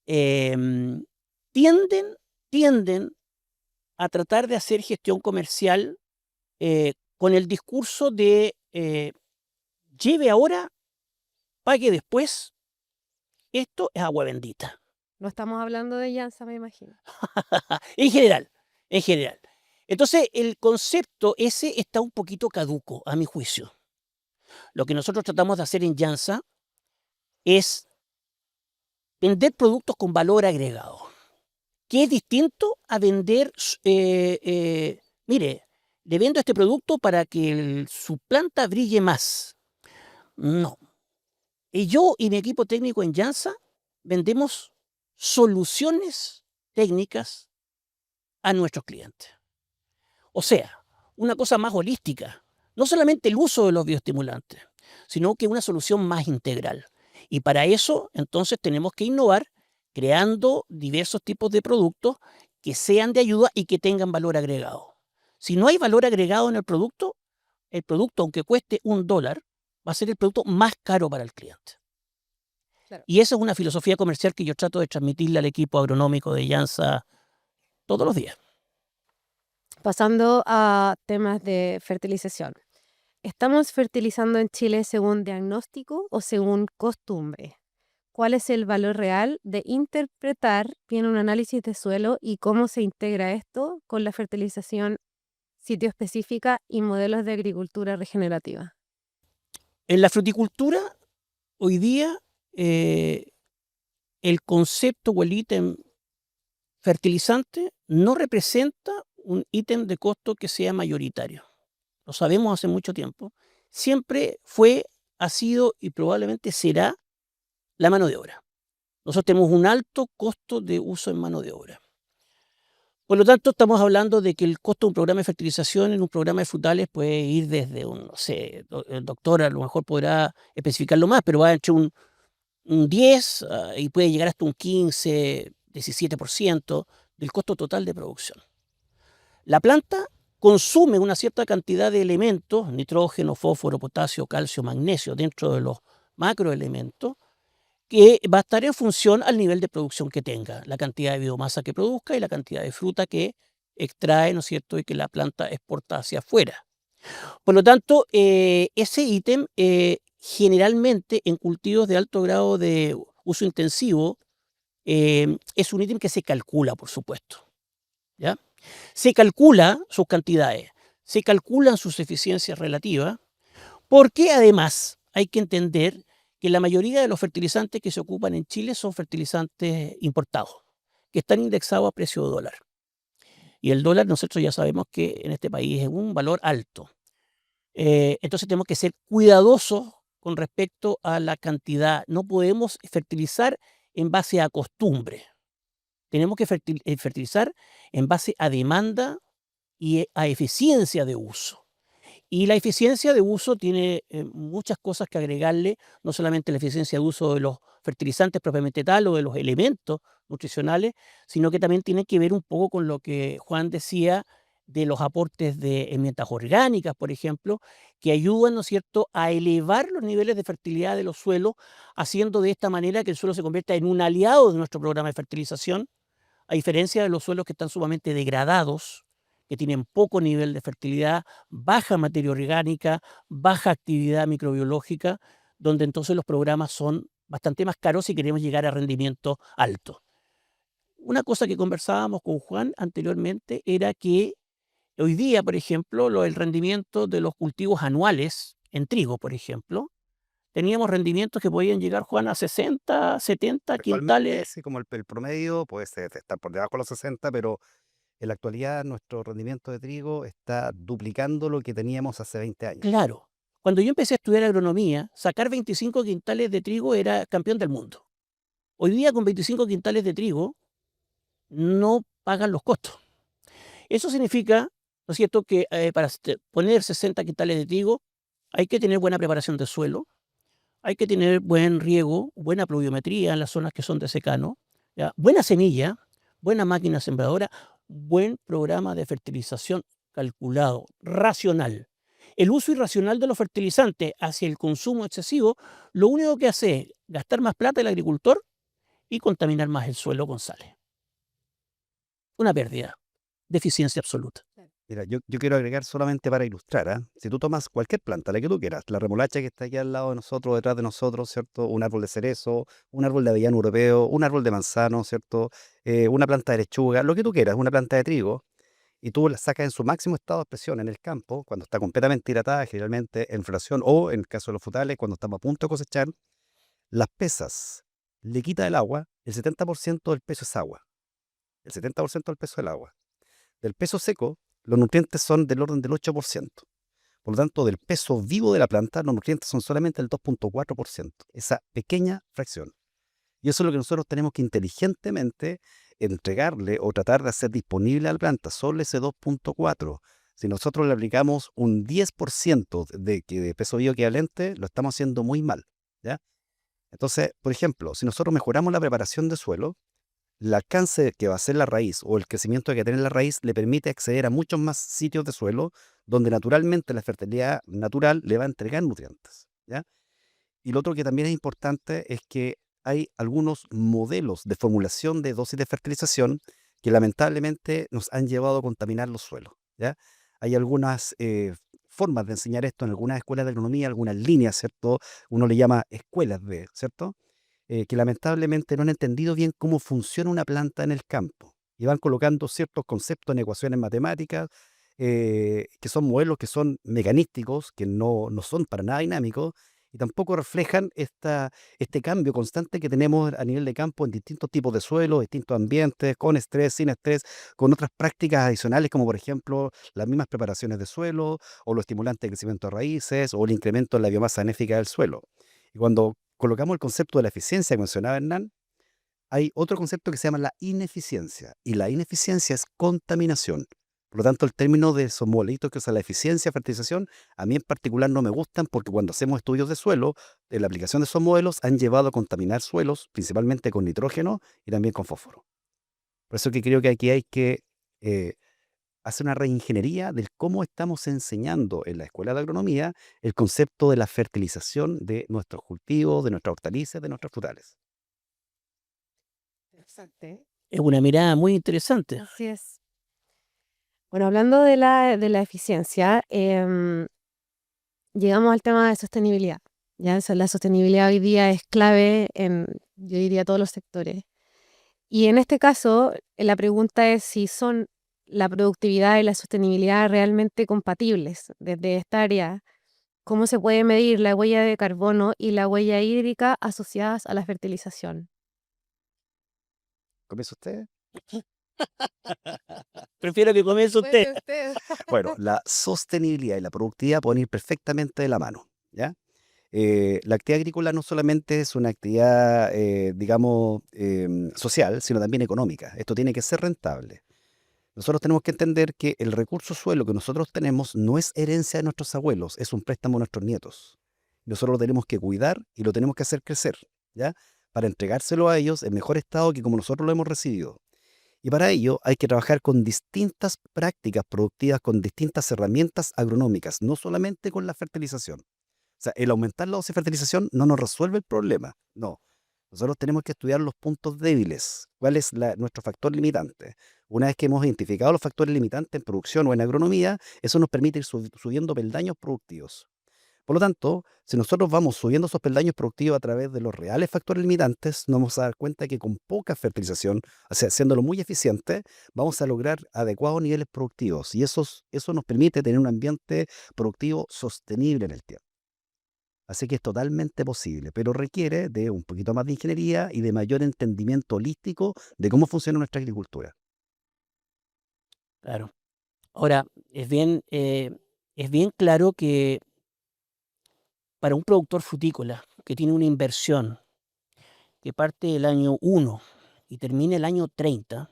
[SPEAKER 1] em, tienden a tratar de hacer gestión comercial con el discurso de lleve ahora, pague después, esto es agua bendita.
[SPEAKER 2] No estamos hablando de Jansa, me imagino.
[SPEAKER 1] En general, en general. Entonces, el concepto ese está un poquito caduco, a mi juicio. Lo que nosotros tratamos de hacer en Jansa es vender productos con valor agregado, que es distinto a vender, mire, le vendo este producto para que su planta brille más. No. Y yo y mi equipo técnico en Jansa vendemos soluciones técnicas a nuestros clientes. O sea, una cosa más holística. No solamente el uso de los bioestimulantes, sino que una solución más integral. Y para eso, entonces, tenemos que innovar creando diversos tipos de productos que sean de ayuda y que tengan valor agregado. Si no hay valor agregado en el producto, aunque cueste $1, va a ser el producto más caro para el cliente.
[SPEAKER 2] Claro.
[SPEAKER 1] Y esa es una filosofía comercial que yo trato de transmitirle al equipo agronómico de Jansa todos los días.
[SPEAKER 2] Pasando a temas de fertilización. ¿Estamos fertilizando en Chile según diagnóstico o según costumbre? ¿Cuál es el valor real de interpretar bien un análisis de suelo y cómo se integra esto con la fertilización sitio específica y modelos de agricultura regenerativa?
[SPEAKER 1] En la fruticultura, hoy día, el concepto o el ítem fertilizante no representa un ítem de costo que sea mayoritario. Lo sabemos hace mucho tiempo. Siempre fue, ha sido y probablemente será la mano de obra. Nosotros tenemos un alto costo de uso en mano de obra. Por lo tanto, estamos hablando de que el costo de un programa de fertilización en un programa de frutales puede ir desde no sé, el doctor a lo mejor podrá especificarlo más, pero va entre un 10 y puede llegar hasta un 15, 17% del costo total de producción. La planta consume una cierta cantidad de elementos, nitrógeno, fósforo, potasio, calcio, magnesio, dentro de los macroelementos, que va a estar en función al nivel de producción que tenga, la cantidad de biomasa que produzca y la cantidad de fruta que extrae, ¿no es cierto?, y que la planta exporta hacia afuera. Por lo tanto, ese ítem generalmente en cultivos de alto grado de uso intensivo es un ítem que se calcula, por supuesto, ¿ya? Se calcula sus cantidades, se calculan sus eficiencias relativas, porque además hay que entender que la mayoría de los fertilizantes que se ocupan en Chile son fertilizantes importados, que están indexados a precio de dólar. Y el dólar nosotros ya sabemos que en este país es un valor alto. Entonces tenemos que ser cuidadosos con respecto a la cantidad. No podemos fertilizar en base a costumbre. Tenemos que fertilizar en base a demanda y a eficiencia de uso. Y la eficiencia de uso tiene muchas cosas que agregarle, no solamente la eficiencia de uso de los fertilizantes propiamente tal o de los elementos nutricionales, sino que también tiene que ver un poco con lo que Juan decía de los aportes de herramientas orgánicas, por ejemplo, que ayudan, ¿no es cierto?, a elevar los niveles de fertilidad de los suelos, haciendo de esta manera que el suelo se convierta en un aliado de nuestro programa de fertilización, a diferencia de los suelos que están sumamente degradados, que tienen poco nivel de fertilidad, baja materia orgánica, baja actividad microbiológica, donde entonces los programas son bastante más caros si queremos llegar a rendimiento alto. Una cosa que conversábamos con Juan anteriormente era que hoy día, por ejemplo, el rendimiento de los cultivos anuales en trigo, por ejemplo, teníamos rendimientos que podían llegar, Juan, a 60, 70
[SPEAKER 3] Actualmente,
[SPEAKER 1] quintales.
[SPEAKER 3] sí, como el promedio puede estar por debajo de los 60, pero en la actualidad nuestro rendimiento de trigo está duplicando lo que teníamos hace 20 años.
[SPEAKER 1] Claro, cuando yo empecé a estudiar agronomía, sacar 25 quintales de trigo era campeón del mundo. Hoy día con 25 quintales de trigo no pagan los costos. Eso significa, ¿no es cierto?, que para poner 60 quintales de trigo hay que tener buena preparación de suelo, hay que tener buen riego, buena pluviometría en las zonas que son de secano, ¿ya? Buena semilla, buena máquina sembradora, buen programa de fertilización calculado, racional. El uso irracional de los fertilizantes hacia el consumo excesivo, lo único que hace es gastar más plata el agricultor y contaminar más el suelo con sales. Una pérdida de eficiencia absoluta.
[SPEAKER 3] Mira, yo quiero agregar solamente para ilustrar, ¿ah? Si tú tomas cualquier planta, la que tú quieras, la remolacha que está aquí al lado de nosotros, detrás de nosotros, ¿cierto? Un árbol de cerezo, un árbol de avellano europeo, un árbol de manzano, ¿cierto? Una planta de lechuga, lo que tú quieras, una planta de trigo, y tú la sacas en su máximo estado de expresión en el campo, cuando está completamente hidratada, generalmente en floración, o en el caso de los frutales, cuando estamos a punto de cosechar, las pesas, le quita el agua, el 70% del peso es agua, el 70% del peso es el agua. Del peso seco, los nutrientes son del orden del 8%. Por lo tanto, del peso vivo de la planta, los nutrientes son solamente el 2,4%. Esa pequeña fracción. Y eso es lo que nosotros tenemos que inteligentemente entregarle o tratar de hacer disponible a la planta, solo ese 2,4%. Si nosotros le aplicamos un 10% de peso vivo equivalente, lo estamos haciendo muy mal, ¿ya? Entonces, por ejemplo, si nosotros mejoramos la preparación de suelo, el alcance que va a hacer la raíz o el crecimiento que tiene la raíz le permite acceder a muchos más sitios de suelo donde naturalmente la fertilidad natural le va a entregar nutrientes, ¿ya? Y lo otro que también es importante es que hay algunos modelos de formulación de dosis de fertilización que lamentablemente nos han llevado a contaminar los suelos, ¿ya? Hay algunas formas de enseñar esto en algunas escuelas de agronomía, algunas líneas, ¿cierto? Uno le llama escuelas de, ¿cierto? Que lamentablemente no han entendido bien cómo funciona una planta en el campo. Y van colocando ciertos conceptos en ecuaciones matemáticas, que son modelos que son mecanísticos, que no son para nada dinámicos, y tampoco reflejan este cambio constante que tenemos a nivel de campo en distintos tipos de suelos, distintos ambientes, con estrés, sin estrés, con otras prácticas adicionales, como por ejemplo las mismas preparaciones de suelo, o los estimulantes de crecimiento de raíces, o el incremento en la biomasa benéfica del suelo. Y cuando colocamos el concepto de la eficiencia que mencionaba Hernán, hay otro concepto que se llama la ineficiencia, y la ineficiencia es contaminación. Por lo tanto, el término de esos modelitos que usa la eficiencia, fertilización, a mí en particular no me gustan porque cuando hacemos estudios de suelo, la aplicación de esos modelos han llevado a contaminar suelos, principalmente con nitrógeno y también con fósforo. Por eso que creo que aquí hay que eh, hacer una reingeniería del cómo estamos enseñando en la escuela de agronomía el concepto de la fertilización de nuestros cultivos, de nuestras hortalizas, de nuestros frutales.
[SPEAKER 2] Interesante.
[SPEAKER 1] Es una mirada muy interesante.
[SPEAKER 2] Así es. Bueno, hablando de la eficiencia, llegamos al tema de sostenibilidad. Ya la sostenibilidad hoy día es clave en, yo diría, todos los sectores. Y en este caso, la pregunta es si son la productividad y la sostenibilidad realmente compatibles desde esta área. ¿Cómo se puede medir la huella de carbono y la huella hídrica asociadas a la fertilización?
[SPEAKER 3] ¿Comienza usted?
[SPEAKER 1] Prefiero que comience usted.
[SPEAKER 3] Bueno, la sostenibilidad y la productividad pueden ir perfectamente de la mano, ¿ya? La actividad agrícola no solamente es una actividad, digamos, social, sino también económica. Esto tiene que ser rentable. Nosotros tenemos que entender que el recurso suelo que nosotros tenemos no es herencia de nuestros abuelos, es un préstamo a nuestros nietos. Nosotros lo tenemos que cuidar y lo tenemos que hacer crecer, ¿ya? Para entregárselo a ellos en mejor estado que como nosotros lo hemos recibido. Y para ello hay que trabajar con distintas prácticas productivas, con distintas herramientas agronómicas, no solamente con la fertilización. O sea, el aumentar la dosis de fertilización no nos resuelve el problema, no. Nosotros tenemos que estudiar los puntos débiles, cuál es nuestro factor limitante. Una vez que hemos identificado los factores limitantes en producción o en agronomía, eso nos permite ir subiendo peldaños productivos. Por lo tanto, si nosotros vamos subiendo esos peldaños productivos a través de los reales factores limitantes, nos vamos a dar cuenta que con poca fertilización, o sea, haciéndolo muy eficiente, vamos a lograr adecuados niveles productivos. Y eso nos permite tener un ambiente productivo sostenible en el tiempo. Así que es totalmente posible, pero requiere de un poquito más de ingeniería y de mayor entendimiento holístico de cómo funciona nuestra agricultura.
[SPEAKER 1] Claro. Ahora, es bien claro que para un productor frutícola que tiene una inversión que parte el año 1 y termina el año 30,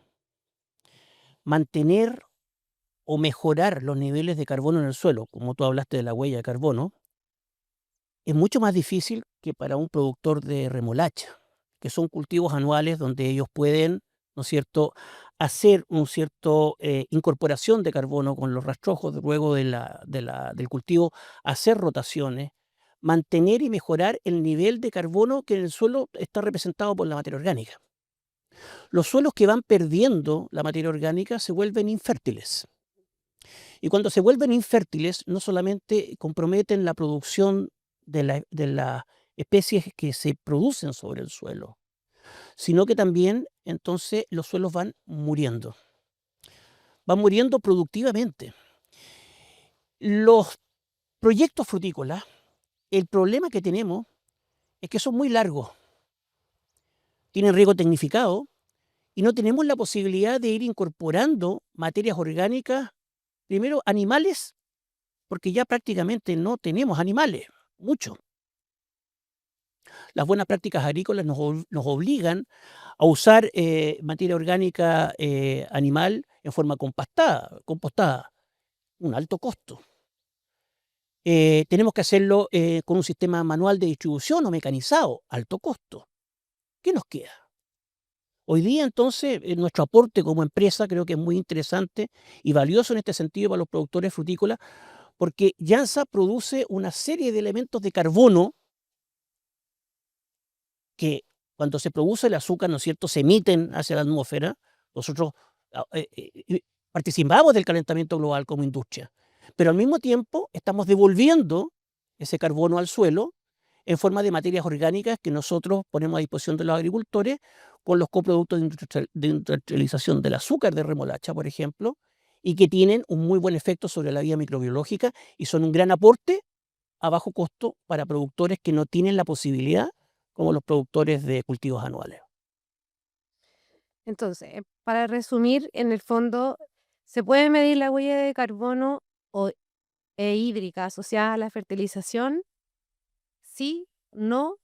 [SPEAKER 1] mantener o mejorar los niveles de carbono en el suelo, como tú hablaste de la huella de carbono, es mucho más difícil que para un productor de remolacha, que son cultivos anuales donde ellos pueden, ¿no es cierto?, hacer un cierto incorporación de carbono con los rastrojos luego del cultivo, hacer rotaciones, mantener y mejorar el nivel de carbono que en el suelo está representado por la materia orgánica. Los suelos que van perdiendo la materia orgánica se vuelven infértiles. Y cuando se vuelven infértiles, no solamente comprometen la producción de las especies que se producen sobre el suelo, sino que también entonces los suelos van muriendo productivamente. Los proyectos frutícolas, el problema que tenemos es que son muy largos, tienen riego tecnificado y no tenemos la posibilidad de ir incorporando materias orgánicas, primero animales, porque ya prácticamente no tenemos animales, mucho. Las buenas prácticas agrícolas nos obligan a usar materia orgánica animal en forma compostada, un alto costo. Tenemos que hacerlo con un sistema manual de distribución o mecanizado, alto costo. ¿Qué nos queda? Hoy día, entonces, nuestro aporte como empresa creo que es muy interesante y valioso en este sentido para los productores frutícolas, porque Yansa produce una serie de elementos de carbono que cuando se produce el azúcar, ¿no es cierto?, se emiten hacia la atmósfera. Nosotros participamos del calentamiento global como industria, pero al mismo tiempo estamos devolviendo ese carbono al suelo en forma de materias orgánicas que nosotros ponemos a disposición de los agricultores con los coproductos de industrialización del azúcar de remolacha, por ejemplo, y que tienen un muy buen efecto sobre la vida microbiológica y son un gran aporte a bajo costo para productores que no tienen la posibilidad como los productores de cultivos anuales.
[SPEAKER 2] Entonces, para resumir, en el fondo, ¿se puede medir la huella de carbono e hídrica asociada a la fertilización? ¿Sí? ¿No?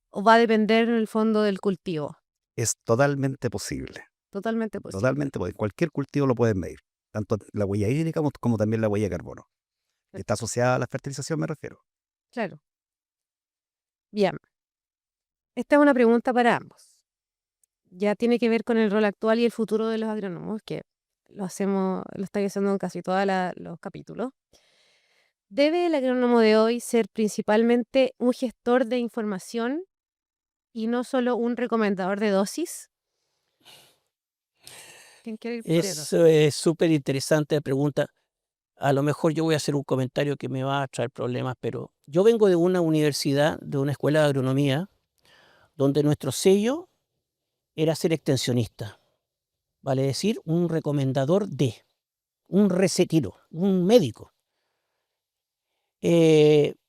[SPEAKER 2] ¿O va a depender en el fondo del cultivo?
[SPEAKER 3] Es totalmente posible,
[SPEAKER 2] Totalmente posible.
[SPEAKER 3] totalmente posible. Cualquier cultivo lo puedes medir, tanto la huella hídrica como también la huella de carbono. Está asociada a la fertilización, me refiero.
[SPEAKER 2] Claro. Bien. Esta es una pregunta para ambos. Ya tiene que ver con el rol actual y el futuro de los agrónomos, que lo está haciendo en casi todos los capítulos. ¿Debe el agrónomo de hoy ser principalmente un gestor de información y no solo un recomendador de dosis? ¿Quién quiere ir primero?
[SPEAKER 1] Eso es súper interesante la pregunta. A lo mejor yo voy a hacer un comentario que me va a traer problemas, pero yo vengo de una universidad, de una escuela de agronomía, donde nuestro sello era ser extensionista, vale decir, un recomendador un recetiro, un médico.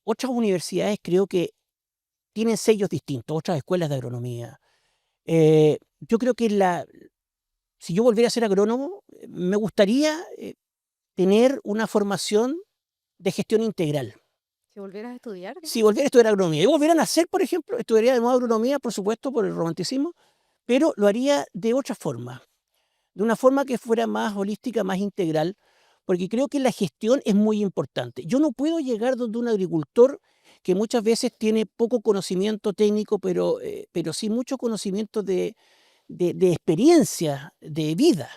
[SPEAKER 1] Otras universidades creo que tienen sellos distintos, otras escuelas de agronomía. Yo creo que si yo volviera a ser agrónomo, me gustaría tener una formación de gestión integral.
[SPEAKER 2] Si volvieras a estudiar.
[SPEAKER 1] Si volviera a estudiar agronomía y volviera a nacer, por ejemplo, estudiaría de nuevo agronomía, por supuesto, por el romanticismo, pero lo haría de otra forma, de una forma que fuera más holística, más integral, porque creo que la gestión es muy importante. Yo no puedo llegar donde un agricultor que muchas veces tiene poco conocimiento técnico, pero sí mucho conocimiento de experiencia, de vida,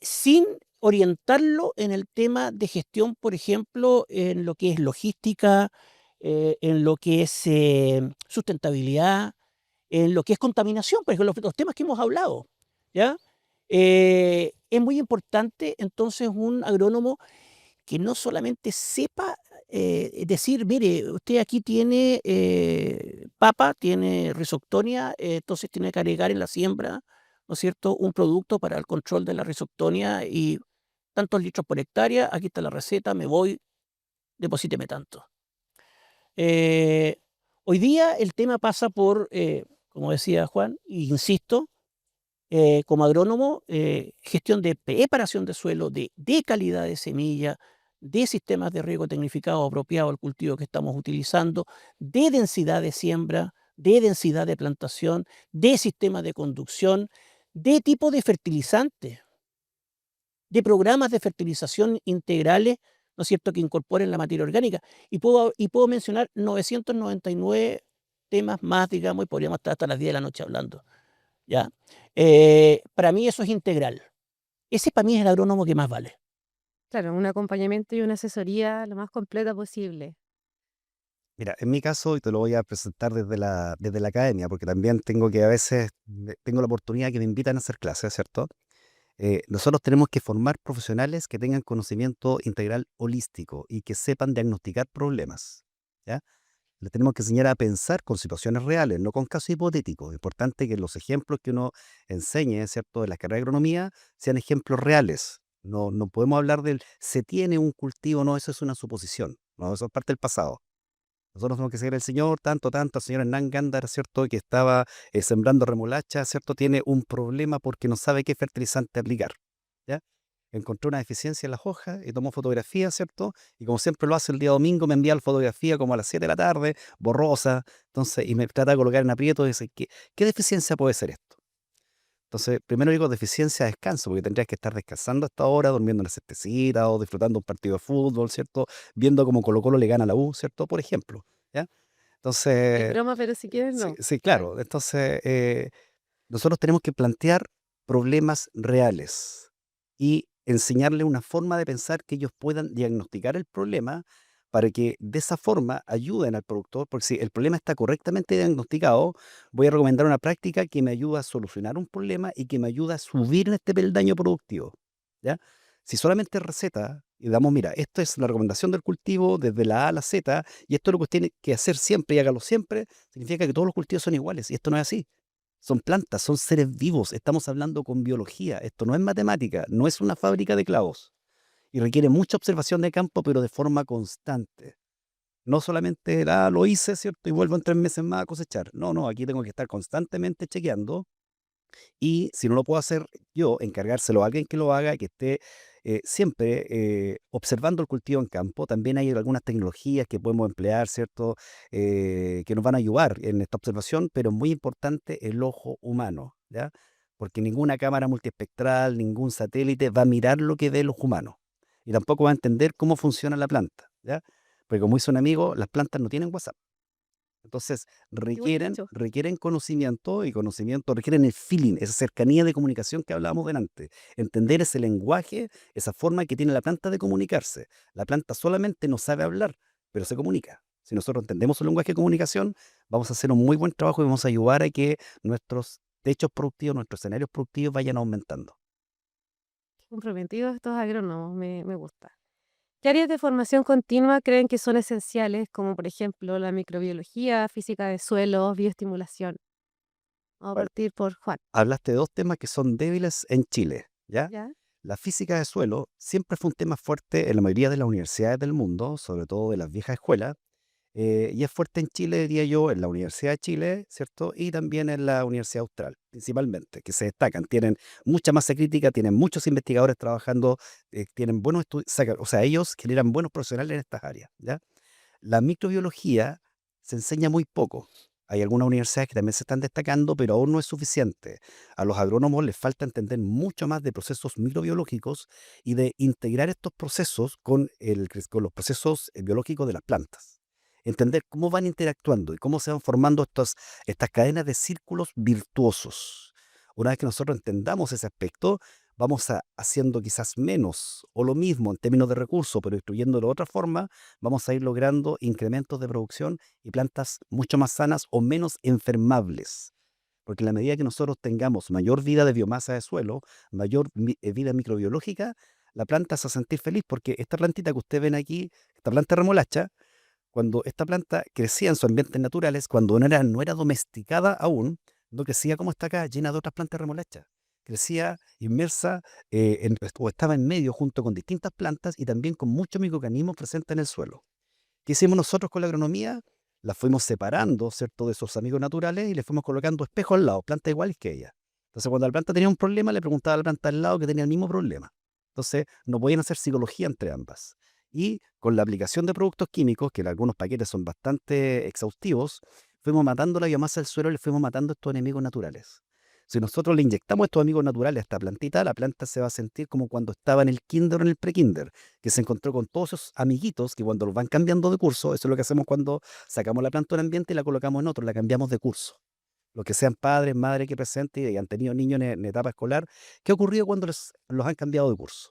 [SPEAKER 1] sin orientarlo en el tema de gestión, por ejemplo, en lo que es logística, en lo que es sustentabilidad, en lo que es contaminación, por ejemplo, los temas que hemos hablado, ¿ya? Es muy importante entonces un agrónomo que no solamente sepa decir, mire, usted aquí tiene papa, tiene risoctonia, entonces tiene que agregar en la siembra, ¿no es cierto?, un producto para el control de la risoctonia y tantos litros por hectárea, aquí está la receta, me voy, deposíteme tanto. Eh, Hoy día el tema pasa por, como decía Juan, e insisto, como agrónomo, gestión de preparación de suelo, de calidad de semilla, de sistemas de riego tecnificado apropiado al cultivo que estamos utilizando, de densidad de siembra, de densidad de plantación, de sistema de conducción, de tipo de fertilizante, de programas de fertilización integrales, ¿no es cierto?, que incorporen la materia orgánica. Y puedo mencionar 999 temas más, digamos, y podríamos estar hasta las 10 de la noche hablando, ¿ya? Para mí eso es integral. Ese para mí es el agrónomo que más vale.
[SPEAKER 2] Claro, un acompañamiento y una asesoría lo más completa posible.
[SPEAKER 3] Mira, en mi caso, y te lo voy a presentar desde la academia, porque también tengo que a veces, tengo la oportunidad que me invitan a hacer clases, ¿cierto? Nosotros tenemos que formar profesionales que tengan conocimiento integral holístico y que sepan diagnosticar problemas, ¿ya? Les tenemos que enseñar a pensar con situaciones reales, no con casos hipotéticos. Es importante que los ejemplos que uno enseñe, ¿cierto?, de la carrera de agronomía sean ejemplos reales. No podemos hablar del se tiene un cultivo, no, eso es una suposición, no, eso es parte del pasado. Nosotros tenemos que seguir el señor, el señor Hernán Gándara, ¿cierto?, que estaba sembrando remolacha, ¿cierto?, tiene un problema porque no sabe qué fertilizante aplicar, ¿ya? Encontró una deficiencia en las hojas y tomó fotografías, ¿cierto? Y como siempre lo hace el día domingo, me envía la fotografía como a las 7 de la tarde, borrosa, entonces, y me trata de colocar en aprieto y dice, ¿qué deficiencia puede ser esto? Entonces, primero digo deficiencia de descanso, porque tendrías que estar descansando a esta hora, durmiendo una siestecita o disfrutando un partido de fútbol, ¿cierto? Viendo cómo Colo-Colo le gana a la U, ¿cierto? Por ejemplo, ¿ya?
[SPEAKER 2] Es
[SPEAKER 3] Entonces,
[SPEAKER 2] broma, pero si quieres,
[SPEAKER 3] sí,
[SPEAKER 2] no.
[SPEAKER 3] sí,
[SPEAKER 2] Claro.
[SPEAKER 3] claro. Entonces, nosotros tenemos que plantear problemas reales y enseñarle una forma de pensar que ellos puedan diagnosticar el problema para que de esa forma ayuden al productor, porque si el problema está correctamente diagnosticado, voy a recomendar una práctica que me ayuda a solucionar un problema y que me ayuda a subir en este peldaño productivo, ¿ya? Si solamente receta y damos, mira, esto es la recomendación del cultivo desde la A a la Z y esto es lo que usted tiene que hacer siempre y hágalo siempre, significa que todos los cultivos son iguales y esto no es así. Son plantas, son seres vivos, estamos hablando con biología, esto no es matemática, no es una fábrica de clavos y requiere mucha observación de campo, pero de forma constante. No solamente, lo hice, ¿cierto? Y vuelvo en 3 meses más a cosechar. No, no, aquí tengo que estar constantemente chequeando y si no lo puedo hacer yo, encargárselo a alguien que lo haga, que esté siempre observando el cultivo en campo. También hay algunas tecnologías que podemos emplear, ¿cierto? Que nos van a ayudar en esta observación, pero es muy importante el ojo humano, ¿ya? Porque ninguna cámara multiespectral, ningún satélite va a mirar lo que ve el ojo humano. Y tampoco va a entender cómo funciona la planta, ¿ya? Porque como dice un amigo, las plantas no tienen WhatsApp. Entonces,
[SPEAKER 2] Qué buen
[SPEAKER 3] requieren,
[SPEAKER 2] dicho.
[SPEAKER 3] requieren conocimiento y conocimiento, requieren el feeling, esa cercanía de comunicación que hablábamos delante. Entender ese lenguaje, esa forma que tiene la planta de comunicarse. La planta solamente no sabe hablar, pero se comunica. Si nosotros entendemos su lenguaje de comunicación, vamos a hacer un muy buen trabajo y vamos a ayudar a que nuestros techos productivos, nuestros escenarios productivos vayan aumentando.
[SPEAKER 2] Comprometidos estos agrónomos, me gusta. ¿Qué áreas de formación continua creen que son esenciales, como por ejemplo la microbiología, física de suelos, bioestimulación? Vamos a
[SPEAKER 3] Bueno,
[SPEAKER 2] partir por Juan.
[SPEAKER 3] hablaste de dos temas que son débiles en Chile, ¿ya?
[SPEAKER 2] ¿Ya?
[SPEAKER 3] La física de suelo siempre fue un tema fuerte en la mayoría de las universidades del mundo, sobre todo de las viejas escuelas, y es fuerte en Chile, diría yo, en la Universidad de Chile, ¿cierto? Y también en la Universidad Austral, principalmente, que se destacan. Tienen mucha masa crítica, tienen muchos investigadores trabajando, tienen buenos estudios, o sea, ellos generan buenos profesionales en estas áreas, ¿ya? La microbiología se enseña muy poco. Hay algunas universidades que también se están destacando, pero aún no es suficiente. A los agrónomos les falta entender mucho más de procesos microbiológicos y de integrar estos procesos con los procesos biológicos de las plantas. Entender cómo van interactuando y cómo se van formando estas cadenas de círculos virtuosos. Una vez que nosotros entendamos ese aspecto, vamos haciendo quizás menos o lo mismo en términos de recursos, pero distribuyéndolo de otra forma, vamos a ir logrando incrementos de producción y plantas mucho más sanas o menos enfermables. Porque en la medida que nosotros tengamos mayor vida de biomasa de suelo, mayor vida microbiológica, la planta se va a sentir feliz porque esta plantita que ustedes ven aquí, esta planta remolacha, cuando esta planta crecía en sus ambientes naturales, cuando no era domesticada aún, no crecía como está acá, llena de otras plantas remolachas. Crecía inmersa o estaba en medio junto con distintas plantas y también con muchos microorganismos presentes en el suelo. ¿Qué hicimos nosotros con la agronomía? La fuimos separando, ¿cierto?, de esos amigos naturales y le fuimos colocando espejos al lado, plantas iguales que ella. Entonces, cuando la planta tenía un problema, le preguntaba a la planta al lado que tenía el mismo problema. Entonces, no podían hacer psicología entre ambas. Y con la aplicación de productos químicos, que en algunos paquetes son bastante exhaustivos, fuimos matando la biomasa del suelo y le fuimos matando estos enemigos naturales. Si nosotros le inyectamos estos amigos naturales a esta plantita, la planta se va a sentir como cuando estaba en el kinder o en el prekinder, que se encontró con todos esos amiguitos que cuando los van cambiando de curso, eso es lo que hacemos cuando sacamos la planta del ambiente y la colocamos en otro, la cambiamos de curso. Los que sean padres, madres que presenten y han tenido niños en etapa escolar, ¿qué ha ocurrido cuando los han cambiado de curso?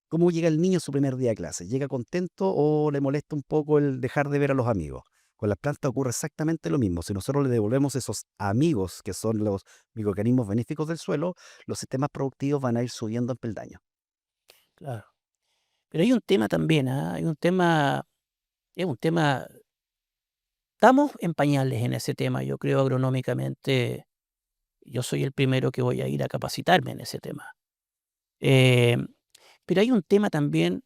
[SPEAKER 3] ¿Cómo llega el niño en su primer día de clase? ¿Llega contento o le molesta un poco el dejar de ver a los amigos? Con las plantas ocurre exactamente lo mismo. Si nosotros le devolvemos esos amigos, que son los microorganismos benéficos del suelo, los sistemas productivos van a ir subiendo en peldaño.
[SPEAKER 1] Claro. Pero hay un tema también, hay un tema, es un tema, estamos en pañales en ese tema, yo creo agronómicamente, yo soy el primero que voy a ir a capacitarme en ese tema. Eh, pero hay un tema también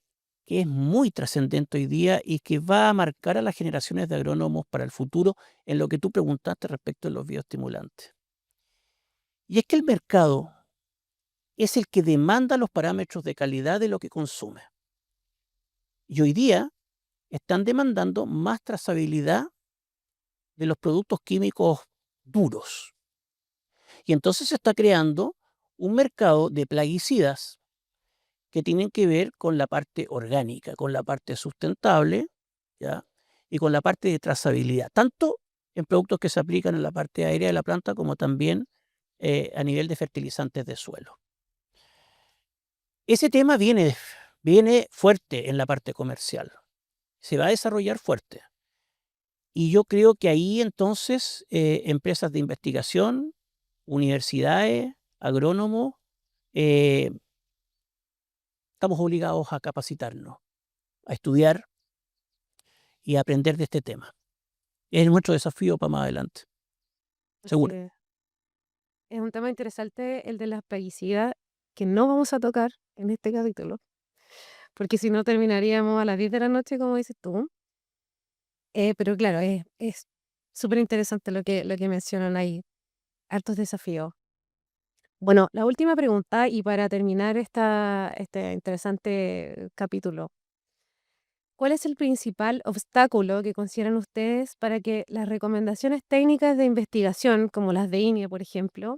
[SPEAKER 1] que es muy trascendente hoy día y que va a marcar a las generaciones de agrónomos para el futuro en lo que tú preguntaste respecto de los bioestimulantes. Y es que el mercado es el que demanda los parámetros de calidad de lo que consume. Y hoy día están demandando más trazabilidad de los productos químicos duros. Y entonces se está creando un mercado de plaguicidas que tienen que ver con la parte orgánica, con la parte sustentable, ¿ya? Y con la parte de trazabilidad, tanto en productos que se aplican en la parte aérea de la planta como también a nivel de fertilizantes de suelo. Ese tema viene fuerte en la parte comercial, se va a desarrollar fuerte. Y yo creo que ahí entonces empresas de investigación, universidades, agrónomos, eh, estamos obligados a capacitarnos, a estudiar y a aprender de este tema. Es nuestro desafío para más adelante,
[SPEAKER 2] Así
[SPEAKER 1] seguro.
[SPEAKER 2] es un tema interesante el de las plaguicidas que no vamos a tocar en este capítulo, porque si no terminaríamos a las 10 de la noche, como dices tú. Pero claro, es súper interesante lo que mencionan ahí, hartos desafíos. Bueno, la última pregunta y para terminar este interesante capítulo. ¿Cuál es el principal obstáculo que consideran ustedes para que las recomendaciones técnicas de investigación, como las de INE, por ejemplo,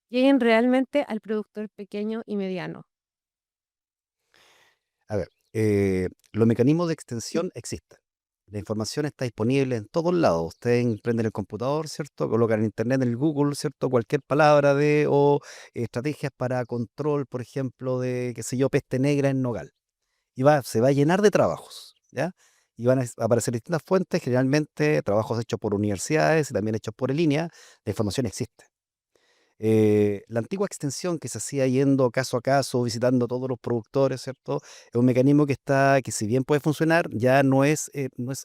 [SPEAKER 2] lleguen realmente al productor pequeño y mediano?
[SPEAKER 3] A ver, los mecanismos de extensión existen. La información está disponible en todos lados. Ustedes prenden el computador, ¿cierto? Colocan en internet, en el Google, ¿cierto? Cualquier palabra o estrategias para control, por ejemplo, de, qué sé yo, peste negra en nogal. Y se va a llenar de trabajos, ¿ya? Y van a aparecer distintas fuentes, generalmente trabajos hechos por universidades y también hechos por en línea. La información existe. La antigua extensión que se hacía yendo caso a caso, visitando todos los productores, ¿cierto? Es un mecanismo que si bien puede funcionar, ya no es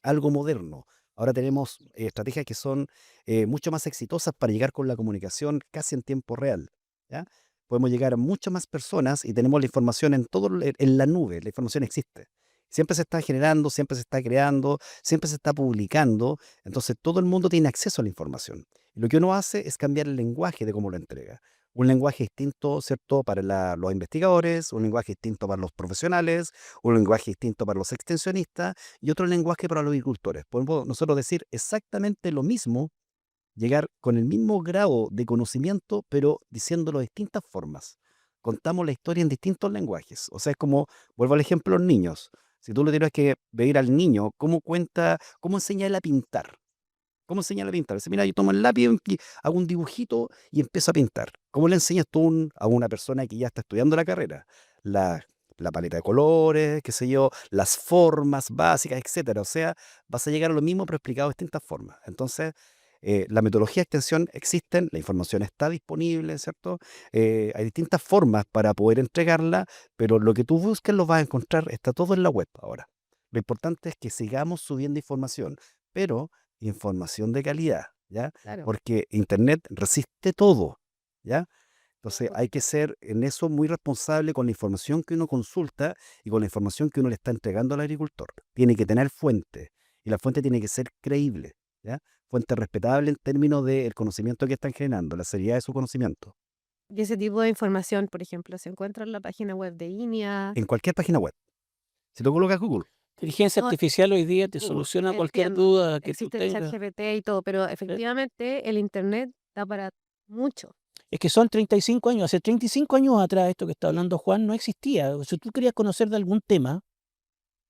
[SPEAKER 3] algo moderno. Ahora tenemos estrategias que son mucho más exitosas para llegar con la comunicación casi en tiempo real, ¿ya? Podemos llegar a muchas más personas y tenemos la información en la nube, la información existe. Siempre se está generando, siempre se está creando, siempre se está publicando, entonces todo el mundo tiene acceso a la información. Y lo que uno hace es cambiar el lenguaje de cómo lo entrega. Un lenguaje distinto, ¿cierto?, para los investigadores, un lenguaje distinto para los profesionales, un lenguaje distinto para los extensionistas y otro lenguaje para los agricultores. Podemos nosotros decir exactamente lo mismo, llegar con el mismo grado de conocimiento, pero diciéndolo de distintas formas. Contamos la historia en distintos lenguajes. O sea, es como, vuelvo al ejemplo de los niños. Si tú le tienes que pedir al niño cómo cuenta, cómo enseña él a pintar. ¿Cómo enseña a pintar? Dice, mira, yo tomo el lápiz, hago un dibujito y empiezo a pintar. ¿Cómo le enseñas tú a una persona que ya está estudiando la carrera? La, la paleta de colores, qué sé yo, las formas básicas, etcétera. O sea, vas a llegar a lo mismo, pero explicado de distintas formas. Entonces, la metodología de extensión existen, la información está disponible, ¿cierto? Hay distintas formas para poder entregarla, pero lo que tú busques lo vas a encontrar, está todo en la web ahora. Lo importante es que sigamos subiendo información, pero información de calidad, ¿ya?
[SPEAKER 2] Claro.
[SPEAKER 3] Porque Internet resiste todo, ¿ya? Entonces hay que ser en eso muy responsable con la información que uno consulta y con la información que uno le está entregando al agricultor. Tiene que tener fuente y la fuente tiene que ser creíble, ¿ya? Fuente respetable en términos del conocimiento que están generando, la seriedad de su conocimiento.
[SPEAKER 2] Y ese tipo de información, por ejemplo, se encuentra en la página web de INEA.
[SPEAKER 3] En cualquier página web. Si tú colocas Google,
[SPEAKER 1] Inteligencia
[SPEAKER 2] No,
[SPEAKER 1] artificial hoy día te
[SPEAKER 2] Google,
[SPEAKER 1] soluciona cualquier
[SPEAKER 2] entiendo.
[SPEAKER 1] duda que tú
[SPEAKER 2] Existe el
[SPEAKER 1] tengas.
[SPEAKER 2] ChatGPT y todo, pero efectivamente el Internet da para mucho.
[SPEAKER 1] Es que son 35 años. Hace 35 años atrás, esto que está hablando Juan, no existía. Si tú querías conocer de algún tema,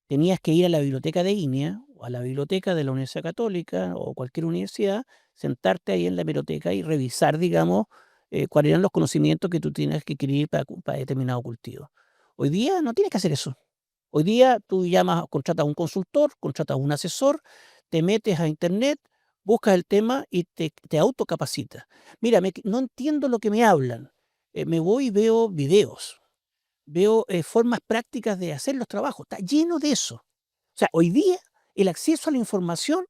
[SPEAKER 1] tenías que ir a la biblioteca de INEA o a la biblioteca de la Universidad Católica o cualquier universidad, sentarte ahí en la biblioteca y revisar, digamos, cuáles eran los conocimientos que tú tienes que adquirir para determinado cultivo. Hoy día no tienes que hacer eso. Hoy día tú llamas, contratas a un consultor, contratas a un asesor, te metes a internet, buscas el tema y te autocapacitas. Mira, no entiendo lo que me hablan. Me voy y veo videos, veo formas prácticas de hacer los trabajos. Está lleno de eso. O sea, hoy día el acceso a la información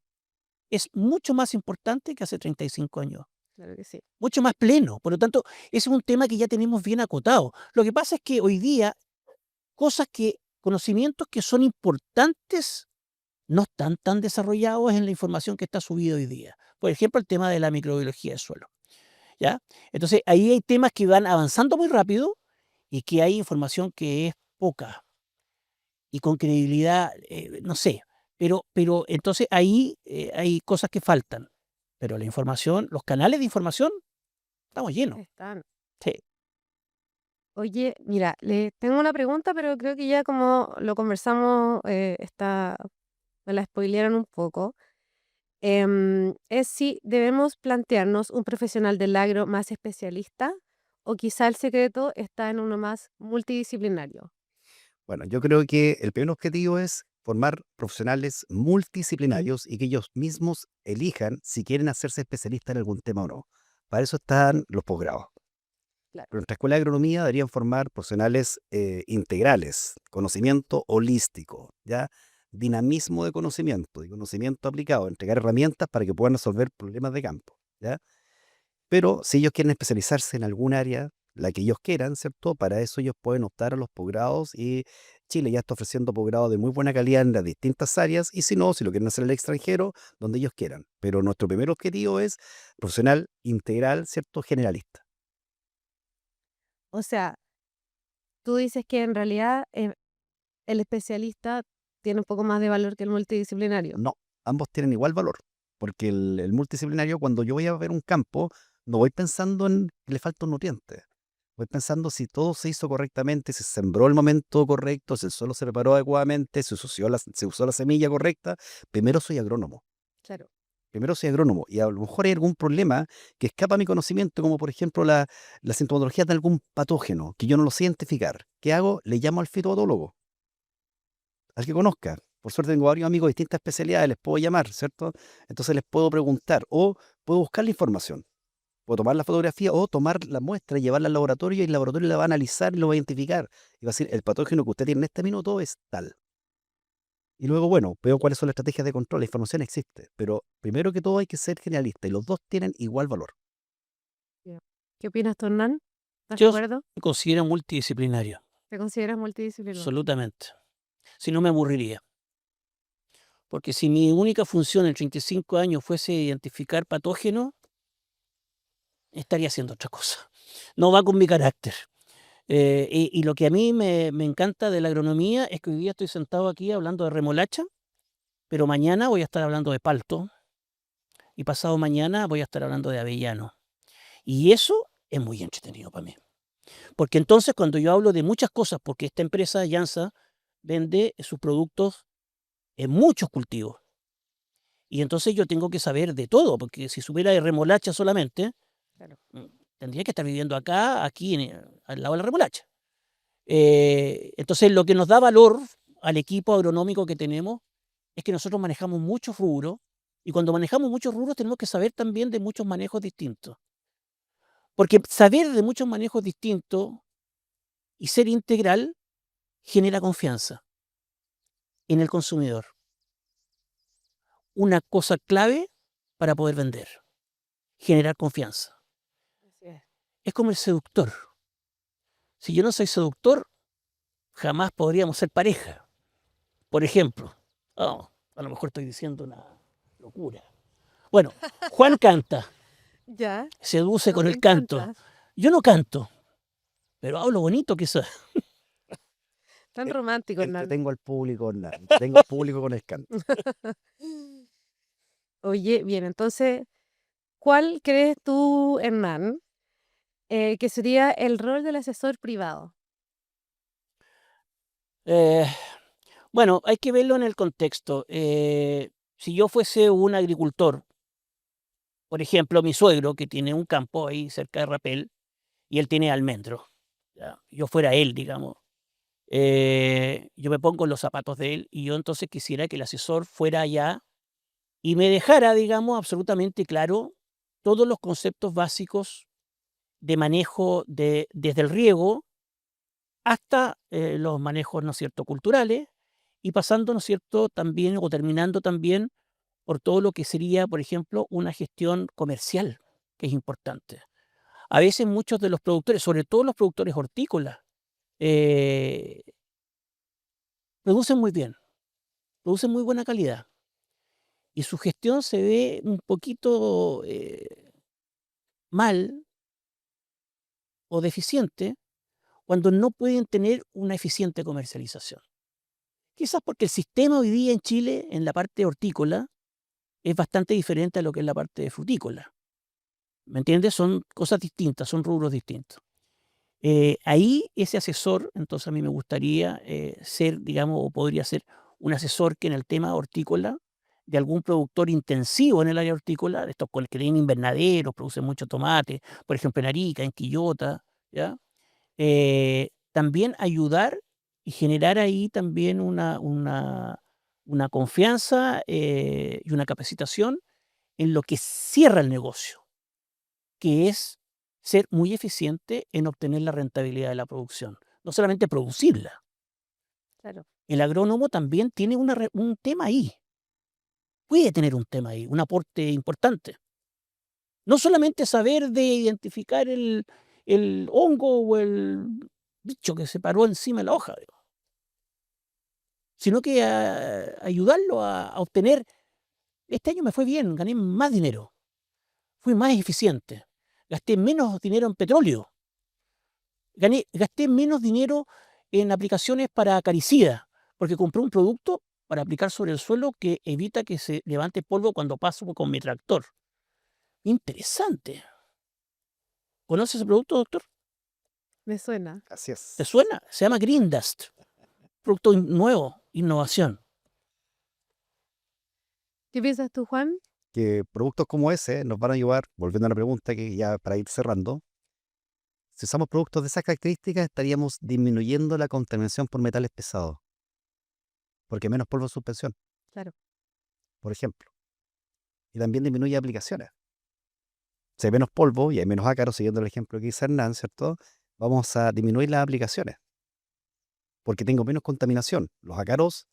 [SPEAKER 1] es mucho más importante que hace 35 años.
[SPEAKER 2] Claro que sí.
[SPEAKER 1] Mucho más pleno. Por lo tanto, ese es un tema que ya tenemos bien acotado. Lo que pasa es que hoy día conocimientos que son importantes no están tan desarrollados en la información que está subida hoy día. Por ejemplo, el tema de la microbiología del suelo, ¿ya? Entonces, ahí hay temas que van avanzando muy rápido y que hay información que es poca y con credibilidad, no sé. Pero entonces ahí hay cosas que faltan. Pero la información, los canales de información, estamos llenos.
[SPEAKER 2] Están.
[SPEAKER 1] Sí.
[SPEAKER 2] Oye, mira, le tengo una pregunta, pero creo que ya como lo conversamos, me la spoilearon un poco. Es si debemos plantearnos un profesional del agro más especialista o quizá el secreto está en uno más multidisciplinario.
[SPEAKER 3] bueno, yo creo que el primer objetivo es formar profesionales multidisciplinarios y que ellos mismos elijan si quieren hacerse especialistas en algún tema o no. Para eso están los posgrados.
[SPEAKER 2] Claro.
[SPEAKER 3] Pero nuestra escuela de agronomía deberían formar profesionales integrales, conocimiento holístico, ¿ya? Dinamismo de conocimiento y conocimiento aplicado, entregar herramientas para que puedan resolver problemas de campo, ¿ya? Pero si ellos quieren especializarse en algún área, la que ellos quieran, ¿cierto? Para eso ellos pueden optar a los posgrados y Chile ya está ofreciendo posgrados de muy buena calidad en las distintas áreas y si no, si lo quieren hacer en el extranjero, donde ellos quieran. Pero nuestro primer objetivo es profesional integral, ¿cierto? Generalista.
[SPEAKER 2] O sea, tú dices que en realidad el especialista tiene un poco más de valor que el multidisciplinario.
[SPEAKER 3] No, ambos tienen igual valor, porque el multidisciplinario, cuando yo voy a ver un campo, no voy pensando en que le falta un nutriente. Voy pensando si todo se hizo correctamente, si se sembró el momento correcto, si el suelo se preparó adecuadamente, si se usó la semilla correcta. Primero soy agrónomo.
[SPEAKER 2] Claro.
[SPEAKER 3] Primero soy agrónomo y a lo mejor hay algún problema que escapa a mi conocimiento, como por ejemplo la sintomatología de algún patógeno que yo no lo sé identificar. ¿Qué hago? Le llamo al fitopatólogo, al que conozca. Por suerte tengo varios amigos de distintas especialidades, les puedo llamar, ¿cierto? Entonces les puedo preguntar o puedo buscar la información. Puedo tomar la fotografía o tomar la muestra y llevarla al laboratorio y el laboratorio la va a analizar y lo va a identificar. Y va a decir, el patógeno que usted tiene en este minuto es tal. Y luego, bueno, veo cuáles son las estrategias de control. La información existe, pero primero que todo hay que ser generalista y los dos tienen igual valor.
[SPEAKER 2] Ya. ¿Qué opinas tú, Hernán? ¿Estás de
[SPEAKER 1] Yo
[SPEAKER 2] acuerdo?
[SPEAKER 1] me considero multidisciplinario,
[SPEAKER 2] ¿Te consideras multidisciplinario?
[SPEAKER 1] absolutamente. Si no, me aburriría. Porque si mi única función en 35 años fuese identificar patógenos, estaría haciendo otra cosa. No va con mi carácter. Y lo que a mí me encanta de la agronomía es que hoy día estoy sentado aquí hablando de remolacha, pero mañana voy a estar hablando de palto y pasado mañana voy a estar hablando de avellano. Y eso es muy entretenido para mí. Porque entonces cuando yo hablo de muchas cosas, porque esta empresa Jansa vende sus productos en muchos cultivos. Y entonces yo tengo que saber de todo, porque si supiera de remolacha solamente,
[SPEAKER 2] Claro.
[SPEAKER 1] tendría que estar viviendo acá, aquí, al lado de la remolacha. Entonces, lo que nos da valor al equipo agronómico que tenemos es que nosotros manejamos muchos rubros y cuando manejamos muchos rubros tenemos que saber también de muchos manejos distintos. Porque saber de muchos manejos distintos y ser integral genera confianza en el consumidor. Una cosa clave para poder vender, generar confianza.
[SPEAKER 2] Así es.
[SPEAKER 1] es como el seductor. Si yo no soy seductor, jamás podríamos ser pareja. Por ejemplo, a lo mejor estoy diciendo una locura. Bueno, Juan canta,
[SPEAKER 2] Ya,
[SPEAKER 1] seduce
[SPEAKER 2] nos
[SPEAKER 1] con el canto.
[SPEAKER 2] encanta.
[SPEAKER 1] Yo no canto, pero hablo bonito quizás.
[SPEAKER 2] Tan romántico, Hernán.
[SPEAKER 3] Entretengo al público, entretengo al público con el canto.
[SPEAKER 2] Oye, bien, entonces, ¿cuál crees tú, Hernán, que sería el rol del asesor privado?
[SPEAKER 1] Eh, bueno, hay que verlo en el contexto. Si yo fuese un agricultor, por ejemplo, mi suegro, que tiene un campo ahí cerca de Rapel, y él tiene almendros, ¿ya? Yo fuera él, digamos. Yo me pongo en los zapatos de él y yo entonces quisiera que el asesor fuera allá y me dejara, digamos, absolutamente claro todos los conceptos básicos de manejo desde el riego hasta los manejos, ¿no es cierto?, culturales y pasando, ¿no es cierto?, también o terminando también por todo lo que sería, por ejemplo, una gestión comercial, que es importante. A veces muchos de los productores, sobre todo los productores hortícolas, eh, producen muy bien, producen muy buena calidad y su gestión se ve un poquito mal o deficiente cuando no pueden tener una eficiente comercialización. Quizás porque el sistema hoy día en Chile, en la parte hortícola, es bastante diferente a lo que es la parte frutícola. ¿Me entiendes? Son cosas distintas, son rubros distintos. Ahí ese asesor, entonces a mí me gustaría ser, digamos, o podría ser un asesor que en el tema hortícola, de algún productor intensivo en el área hortícola, de estos que tienen invernaderos, producen mucho tomate, por ejemplo en Arica, en Quillota, ¿ya? También ayudar y generar ahí también una confianza y una capacitación en lo que cierra el negocio, que es ser muy eficiente en obtener la rentabilidad de la producción, no solamente producirla.
[SPEAKER 2] Claro.
[SPEAKER 1] El agrónomo también tiene un tema ahí, puede tener un tema ahí, un aporte importante. No solamente saber de identificar el hongo o el bicho que se paró encima de la hoja, digo, sino que ayudarlo a obtener. Este año me fue bien, gané más dinero, fui más eficiente, gasté menos dinero en petróleo, gasté menos dinero en aplicaciones para acaricidas, porque compré un producto para aplicar sobre el suelo que evita que se levante polvo cuando paso con mi tractor. Interesante. ¿Conoces ese producto, doctor?
[SPEAKER 2] Me suena.
[SPEAKER 3] Así
[SPEAKER 1] ¿Te
[SPEAKER 3] es.
[SPEAKER 1] suena? Se llama Green Dust. Producto nuevo, innovación.
[SPEAKER 2] ¿Qué piensas tú, Juan?
[SPEAKER 3] Que productos como ese nos van a ayudar, volviendo a la pregunta que ya para ir cerrando, si usamos productos de esas características estaríamos disminuyendo la contaminación por metales pesados, porque hay menos polvo en suspensión,
[SPEAKER 2] Claro.
[SPEAKER 3] por ejemplo. Y también disminuye aplicaciones. Si hay menos polvo y hay menos ácaros, siguiendo el ejemplo que dice Hernán, ¿cierto? Vamos a disminuir las aplicaciones, porque tengo menos contaminación. Los ácaros,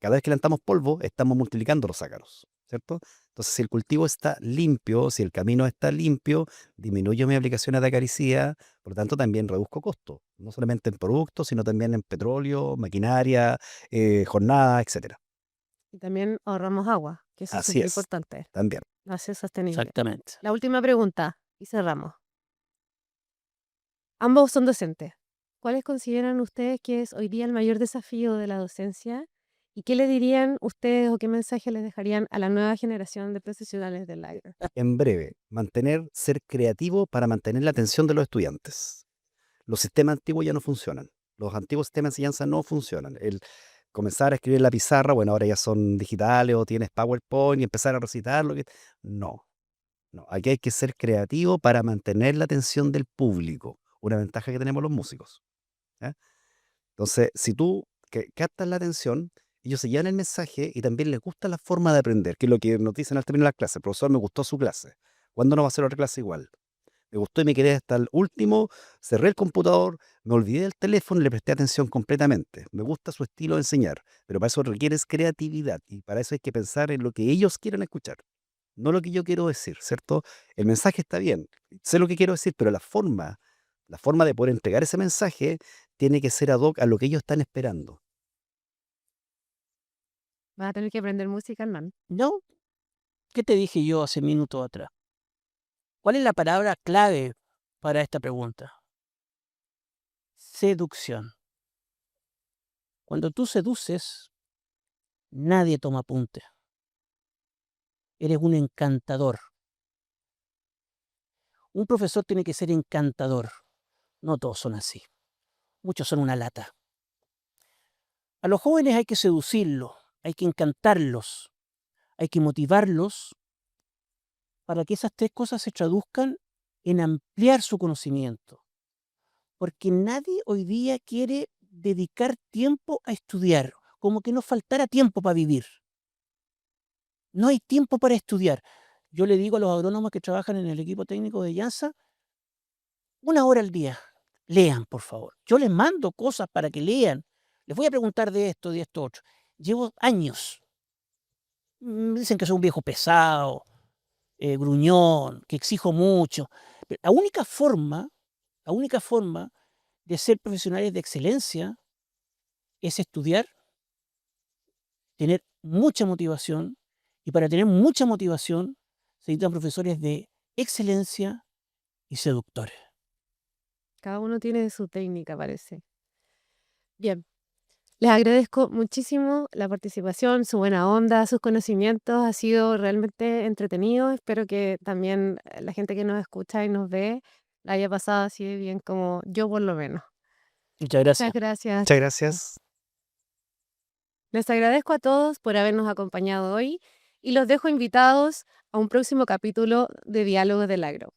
[SPEAKER 3] cada vez que levantamos polvo, estamos multiplicando los ácaros, ¿cierto? Entonces, si el cultivo está limpio, si el camino está limpio, disminuyo mis aplicaciones de acaricida, por lo tanto, también reduzco costos, no solamente en productos, sino también en petróleo, maquinaria, jornada, etcétera.
[SPEAKER 2] Y también ahorramos agua, que eso es
[SPEAKER 3] Así
[SPEAKER 2] súper
[SPEAKER 3] es,
[SPEAKER 2] importante.
[SPEAKER 3] también.
[SPEAKER 2] Hacer sostenible.
[SPEAKER 1] Exactamente.
[SPEAKER 2] La última pregunta y cerramos. Ambos son docentes. ¿Cuáles consideran ustedes que es hoy día el mayor desafío de la docencia? ¿Y qué le dirían ustedes o qué mensaje les dejarían a la nueva generación de profesionales del agro?
[SPEAKER 3] En breve, ser creativo para mantener la atención de los estudiantes. Los sistemas antiguos ya no funcionan. Los antiguos sistemas de enseñanza no funcionan. El comenzar a escribir en la pizarra, bueno, ahora ya son digitales o tienes PowerPoint y empezar a recitar lo que... No, no. Aquí hay que ser creativo para mantener la atención del público. Una ventaja que tenemos los músicos. ¿Ya? Entonces, si tú captas la atención, ellos se llevan el mensaje y también les gusta la forma de aprender, que es lo que nos dicen al terminar la clase. Profesor, me gustó su clase. ¿Cuándo no va a hacer otra clase igual? Me gustó y me quedé hasta el último, cerré el computador, me olvidé del teléfono y le presté atención completamente. Me gusta su estilo de enseñar, pero para eso requieres creatividad y para eso hay que pensar en lo que ellos quieren escuchar. no lo que yo quiero decir, ¿cierto? El mensaje está bien, sé lo que quiero decir, pero la forma de poder entregar ese mensaje tiene que ser ad hoc a lo que ellos están esperando.
[SPEAKER 2] Vas a tener que aprender música, hermano.
[SPEAKER 1] ¿No? ¿Qué te dije yo hace minutos atrás? ¿Cuál es la palabra clave para esta pregunta? Seducción. Cuando tú seduces, nadie toma apunte. Eres un encantador. Un profesor tiene que ser encantador. No todos son así. Muchos son una lata. A los jóvenes hay que seducirlos, hay que encantarlos, hay que motivarlos para que esas tres cosas se traduzcan en ampliar su conocimiento. Porque nadie hoy día quiere dedicar tiempo a estudiar, como que nos faltara tiempo para vivir. No hay tiempo para estudiar. Yo le digo a los agrónomos que trabajan en el equipo técnico de IANSA, 1 hora al día, lean, por favor. Yo les mando cosas para que lean. Les voy a preguntar de esto, otro. Llevo años. Me dicen que soy un viejo pesado, gruñón, que exijo mucho. Pero la única forma de ser profesionales de excelencia es estudiar, tener mucha motivación, y para tener mucha motivación se necesitan profesores de excelencia y seductores.
[SPEAKER 2] Cada uno tiene su técnica, parece. Bien, les agradezco muchísimo la participación, su buena onda, sus conocimientos. Ha sido realmente entretenido. Espero que también la gente que nos escucha y nos ve la haya pasado así de bien como yo por lo menos.
[SPEAKER 1] Muchas
[SPEAKER 2] Muchas
[SPEAKER 1] gracias.
[SPEAKER 2] gracias.
[SPEAKER 3] Muchas gracias.
[SPEAKER 2] Les agradezco a todos por habernos acompañado hoy y los dejo invitados a un próximo capítulo de Diálogos del Agro.